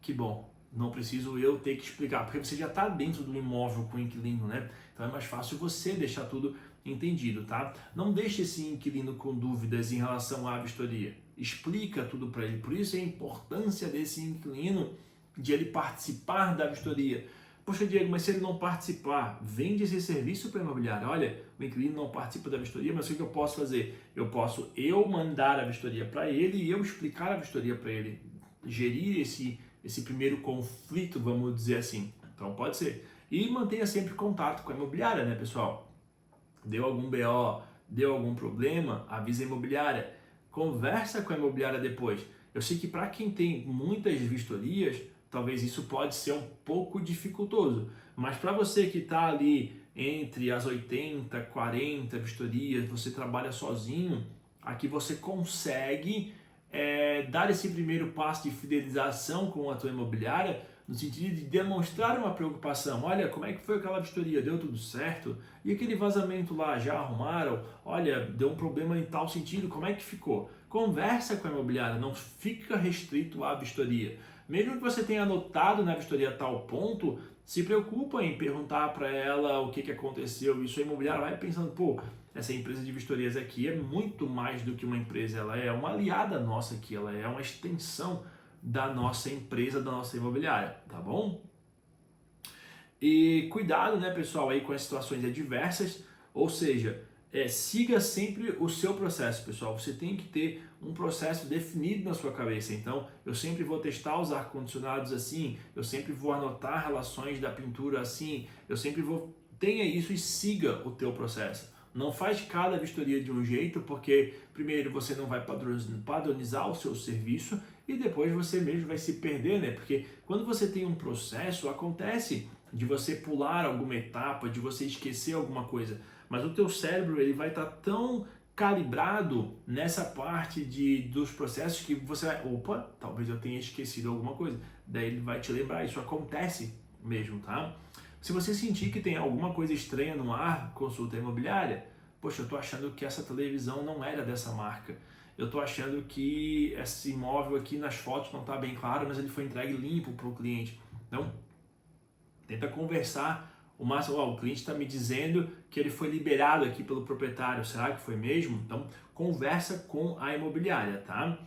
que bom, não preciso eu ter que explicar, porque você já está dentro do imóvel com o inquilino, né? Então é mais fácil você deixar tudo entendido, tá? Não deixe esse inquilino com dúvidas em relação à vistoria. Explica tudo para ele. Por isso a importância desse inquilino de ele participar da vistoria. Poxa, Diego, mas se ele não participar, vende esse serviço para a imobiliária. Olha, o inquilino não participa da vistoria, mas o que eu posso fazer? Eu posso mandar a vistoria para ele e eu explicar a vistoria para ele. Gerir esse primeiro conflito, vamos dizer assim. Então pode ser. E mantenha sempre contato com a imobiliária, né, pessoal? Deu algum BO, deu algum problema, avisa a imobiliária. Conversa com a imobiliária depois. Eu sei que para quem tem muitas vistorias, talvez isso pode ser um pouco dificultoso. Mas para você que está ali entre as 80, 40 vistorias, você trabalha sozinho, aqui você consegue dar esse primeiro passo de fidelização com a tua imobiliária, no sentido de demonstrar uma preocupação. Olha, como é que foi aquela vistoria? Deu tudo certo? E aquele vazamento lá, já arrumaram? Olha, deu um problema em tal sentido, como é que ficou? Conversa com a imobiliária, não fica restrito à vistoria. Mesmo que você tenha anotado na vistoria tal ponto, se preocupa em perguntar para ela o que aconteceu. Isso a imobiliária vai pensando, pô, essa empresa de vistorias aqui é muito mais do que uma empresa, ela é uma aliada nossa aqui, ela é uma extensão da nossa empresa, da nossa imobiliária, tá bom? E cuidado, né, pessoal, aí com as situações adversas, ou seja, siga sempre o seu processo, pessoal. Você tem que ter um processo definido na sua cabeça. Então, eu sempre vou testar os ar-condicionados assim, eu sempre vou anotar relações da pintura assim, eu sempre vou... Tenha isso e siga o teu processo. Não faz cada vistoria de um jeito, porque primeiro você não vai padronizar o seu serviço e depois você mesmo vai se perder, né? Porque quando você tem um processo, acontece de você pular alguma etapa, de você esquecer alguma coisa, mas o teu cérebro ele vai estar tão calibrado nessa parte dos processos que você vai, opa, talvez eu tenha esquecido alguma coisa, daí ele vai te lembrar, isso acontece mesmo, tá? Se você sentir que tem alguma coisa estranha no ar, consulta imobiliária, poxa, eu tô achando que essa televisão não era dessa marca, eu tô achando que esse imóvel aqui nas fotos não está bem claro, mas ele foi entregue limpo para o cliente, então tenta conversar o máximo. O cliente está me dizendo que ele foi liberado aqui pelo proprietário, será que foi mesmo? Então, conversa com a imobiliária, tá?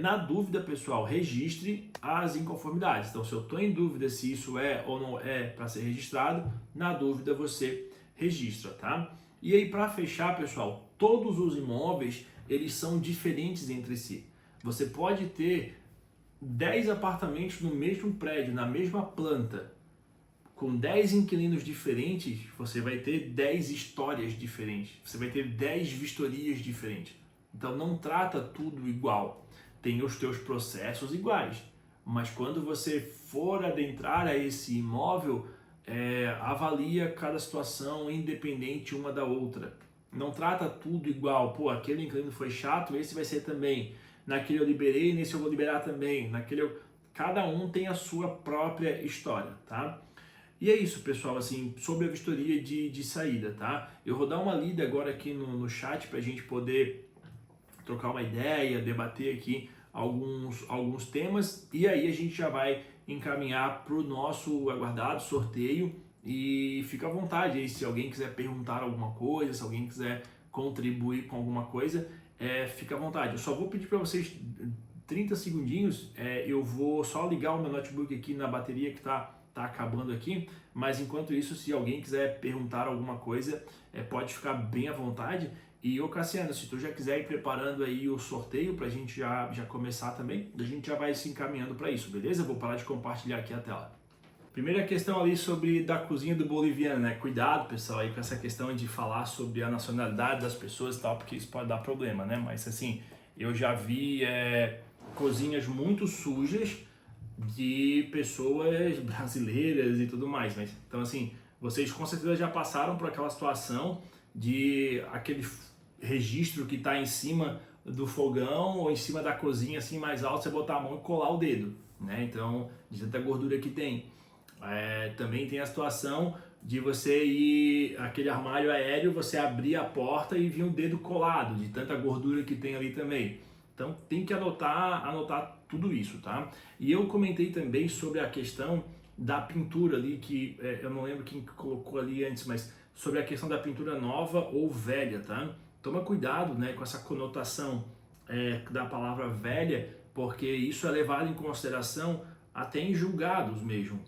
Na dúvida, pessoal, registre as inconformidades. Então, se eu estou em dúvida se isso é ou não é para ser registrado, na dúvida você registra, tá? E aí, para fechar, pessoal, todos os imóveis, eles são diferentes entre si. Você pode ter 10 apartamentos no mesmo prédio, na mesma planta, com 10 inquilinos diferentes, você vai ter 10 histórias diferentes, você vai ter 10 vistorias diferentes. Então não trata tudo igual, tem os teus processos iguais, mas quando você for adentrar a esse imóvel, avalia cada situação independente uma da outra. Não trata tudo igual, pô, aquele inquilino foi chato, esse vai ser também. Naquele eu liberei, nesse eu vou liberar também. Cada um tem a sua própria história, tá? E é isso, pessoal, assim, sobre a vistoria de saída, tá? Eu vou dar uma lida agora aqui no chat para a gente poder trocar uma ideia, debater aqui alguns temas e aí a gente já vai encaminhar para o nosso aguardado sorteio e fica à vontade aí se alguém quiser perguntar alguma coisa, se alguém quiser contribuir com alguma coisa, fica à vontade. Eu só vou pedir para vocês 30 segundinhos, eu vou só ligar o meu notebook aqui na bateria que tá acabando aqui, mas enquanto isso, se alguém quiser perguntar alguma coisa, pode ficar bem à vontade. E ô Cassiano, se tu já quiser ir preparando aí o sorteio pra gente já começar também, a gente já vai se encaminhando para isso, beleza? Vou parar de compartilhar aqui a tela. Primeira questão ali sobre da cozinha do boliviano, né? Cuidado, pessoal, aí com essa questão de falar sobre a nacionalidade das pessoas e tal, porque isso pode dar problema, né? Mas assim, eu já vi cozinhas muito sujas de pessoas brasileiras e tudo mais, mas então assim, vocês com certeza já passaram por aquela situação de aquele registro que está em cima do fogão ou em cima da cozinha assim mais alto, você botar a mão e colar o dedo, né? Então, de tanta gordura que tem. Também tem a situação de você ir aquele armário aéreo, você abrir a porta e vir um dedo colado, de tanta gordura que tem ali também. Então tem que anotar tudo isso, tá? E eu comentei também sobre a questão da pintura ali, que eu não lembro quem colocou ali antes, mas sobre a questão da pintura nova ou velha, tá? Toma cuidado, né, com essa conotação da palavra velha, porque isso é levado em consideração até em julgados mesmo.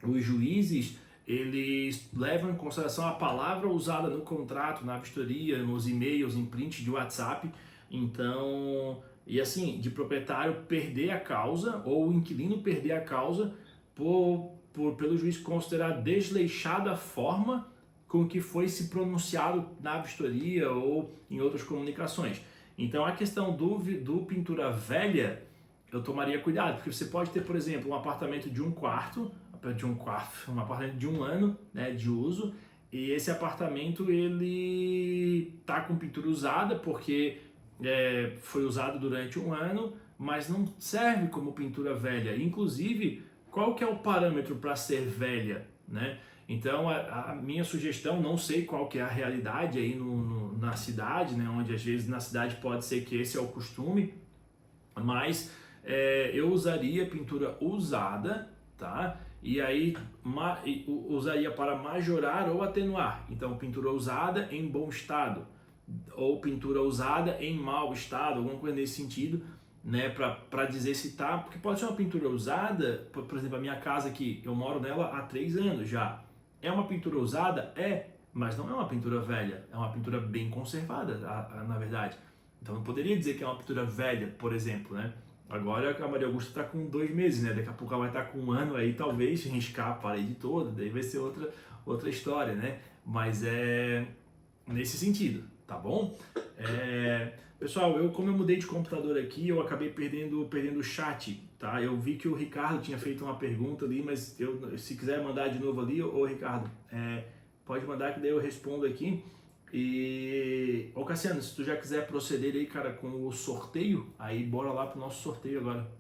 Os juízes, eles levam em consideração a palavra usada no contrato, na vistoria, nos e-mails, em print de WhatsApp. Então, e assim, de proprietário perder a causa ou o inquilino perder a causa pelo juiz considerar desleixada a forma com que foi se pronunciado na vistoria ou em outras comunicações. Então, a questão do pintura velha, eu tomaria cuidado, porque você pode ter, por exemplo, um apartamento de um quarto, um apartamento de 1 ano, né, de uso, e esse apartamento ele tá com pintura usada porque foi usado durante 1 ano, mas não serve como pintura velha. Inclusive, qual que é o parâmetro para ser velha, né? Então, a minha sugestão, não sei qual que é a realidade aí na cidade, né? Onde às vezes na cidade pode ser que esse é o costume, mas eu usaria pintura usada, tá? e aí usaria para majorar ou atenuar. Então, pintura usada em bom estado ou pintura usada em mau estado, alguma coisa nesse sentido, né, para dizer se tá, porque pode ser uma pintura usada, por exemplo, a minha casa aqui, eu moro nela há 3 anos já, é uma pintura usada? É, mas não é uma pintura velha, é uma pintura bem conservada, na verdade. Então não poderia dizer que é uma pintura velha, por exemplo, né? Agora a Maria Augusta está com 2 meses, né? Daqui a pouco ela vai estar com 1 ano aí, talvez riscar a parede toda, daí vai ser outra história, né? Mas é nesse sentido, tá bom? Pessoal, como eu mudei de computador aqui, eu acabei perdendo o chat, tá? Eu vi que o Ricardo tinha feito uma pergunta ali, mas se quiser mandar de novo ali, ô Ricardo, pode mandar que daí eu respondo aqui. E, ô Cassiano, se tu já quiser proceder aí, cara, com o sorteio, aí bora lá pro nosso sorteio agora.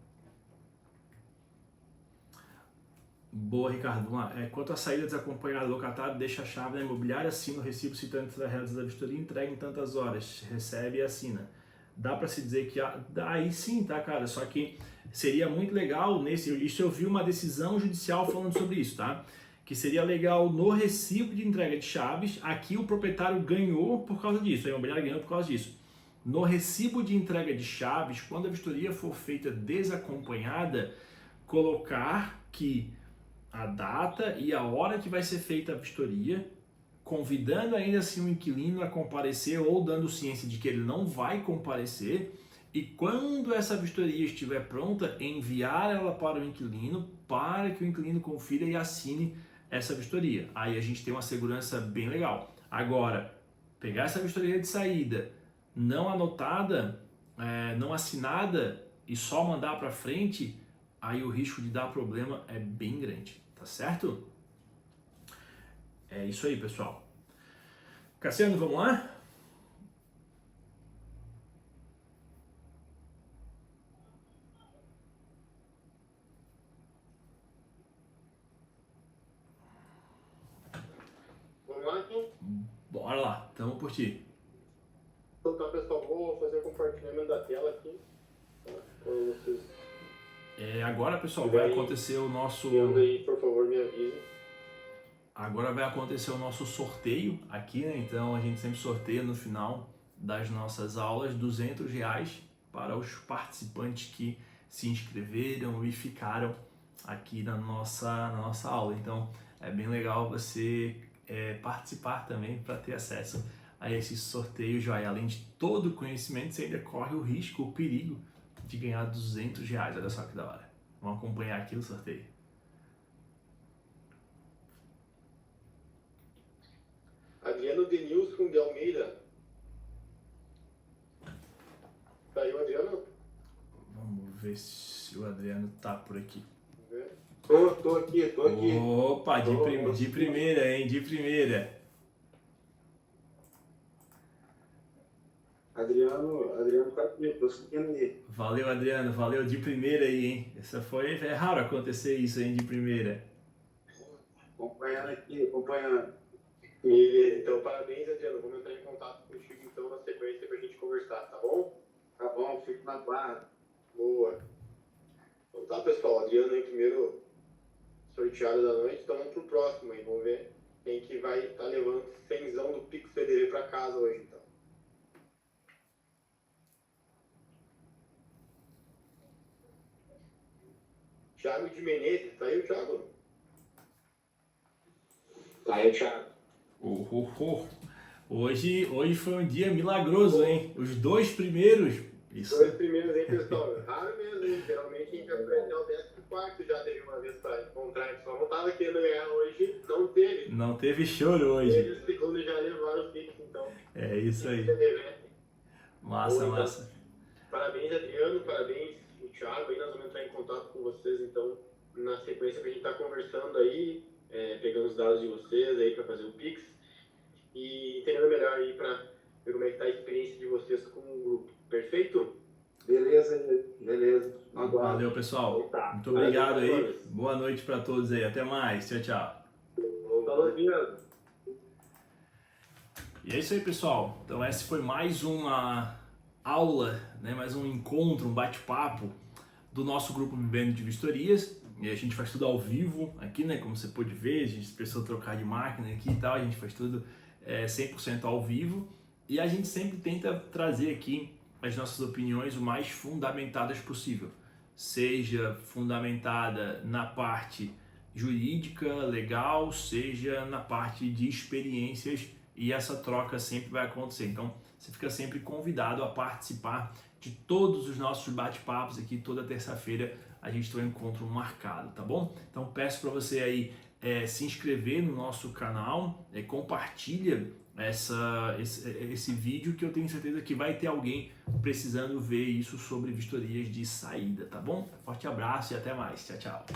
Boa, Ricardo. Vamos lá. Quanto à saída desacompanhada do locatário, deixa a chave na imobiliária, assina o recibo citando que será realizada a vistoria, entrega em tantas horas, recebe e assina. Dá para se dizer que aí sim, tá, cara? Só que seria muito legal isso eu vi uma decisão judicial falando sobre isso, tá? Que seria legal no recibo de entrega de chaves, aqui o proprietário ganhou por causa disso, a imobiliária ganhou por causa disso. No recibo de entrega de chaves, quando a vistoria for feita desacompanhada, colocar que a data e a hora que vai ser feita a vistoria, convidando ainda assim o inquilino a comparecer ou dando ciência de que ele não vai comparecer, e quando essa vistoria estiver pronta, enviar ela para o inquilino para que o inquilino confira e assine essa vistoria. Aí a gente tem uma segurança bem legal. Agora, pegar essa vistoria de saída não anotada, não assinada e só mandar para frente, aí o risco de dar problema é bem grande, tá certo? É isso aí, pessoal. Cassiano, vamos lá? Vamos lá, então? Bora lá, tamo por ti. Então tá, pessoal, vou fazer o compartilhamento da tela aqui, tá? Para vocês. Agora, pessoal, vai acontecer o nosso... aí, por favor, me avise. Agora vai acontecer o nosso sorteio aqui, né? Então a gente sempre sorteia no final das nossas aulas R$200 para os participantes que se inscreveram e ficaram aqui na nossa aula. Então é bem legal você participar também para ter acesso a esse sorteio, joia. Além de todo o conhecimento, você ainda corre o risco, o perigo de ganhar R$200. Olha só que da hora. Vamos acompanhar aqui o sorteio. Adriano Denilson de Almeida. Tá aí o Adriano? Vamos ver se o Adriano tá por aqui. Tô aqui. Opa, de primeira, hein? De primeira. Adriano tá aqui, tô seguindo aí. Valeu, Adriano, valeu de primeira aí, hein? É raro acontecer isso, hein, de primeira. Acompanhando. Então, parabéns, Adriano. Vamos entrar em contato contigo, então, na sequência pra gente conversar, tá bom? Tá bom, fico na barra. Boa. Então tá, pessoal, Adriano aí, primeiro sorteado da noite, então vamos pro próximo aí, vamos ver quem que vai estar levando 100zão do Pix CDB pra casa hoje, então. Thiago de Menezes, tá aí o Thiago? Tá aí o Thiago. Hoje foi um dia milagroso, hein? Os 2 primeiros. Isso. 2 primeiros, hein, pessoal? Raro mesmo, hein? Geralmente a gente já foi até o 14º, já teve uma vez pra encontrar, a gente só não tava querendo ganhar hoje, não teve. Não teve choro hoje. Eles, o segundo, já levaram o Pix, então. É isso aí. Massa, então, massa. Parabéns, Adriano, parabéns, o Thiago, aí nós vamos entrar em contato com vocês, então, na sequência que a gente tá conversando aí, pegando os dados de vocês aí para fazer o Pix e entendendo melhor aí para ver como é que tá a experiência de vocês com o grupo. Perfeito? Beleza. Valeu, pessoal. Tá. Muito obrigado aí. Boa noite para todos aí. Até mais. Tchau, tchau. Falou, Adriano. E é isso aí, pessoal. Então essa foi mais uma aula, né? Mais um encontro, um bate-papo do nosso grupo Vivendo de Vistorias. E a gente faz tudo ao vivo aqui, né? Como você pode ver, a gente precisou trocar de máquina aqui e tal, a gente faz tudo 100% ao vivo. E a gente sempre tenta trazer aqui as nossas opiniões o mais fundamentadas possível. Seja fundamentada na parte jurídica, legal, seja na parte de experiências, e essa troca sempre vai acontecer. Então, você fica sempre convidado a participar de todos os nossos bate-papos aqui. Toda terça-feira a gente tem um encontro marcado, tá bom? Então, peço para você aí se inscrever no nosso canal, compartilha esse vídeo, que eu tenho certeza que vai ter alguém precisando ver isso sobre vistorias de saída, tá bom? Forte abraço e até mais. Tchau, tchau.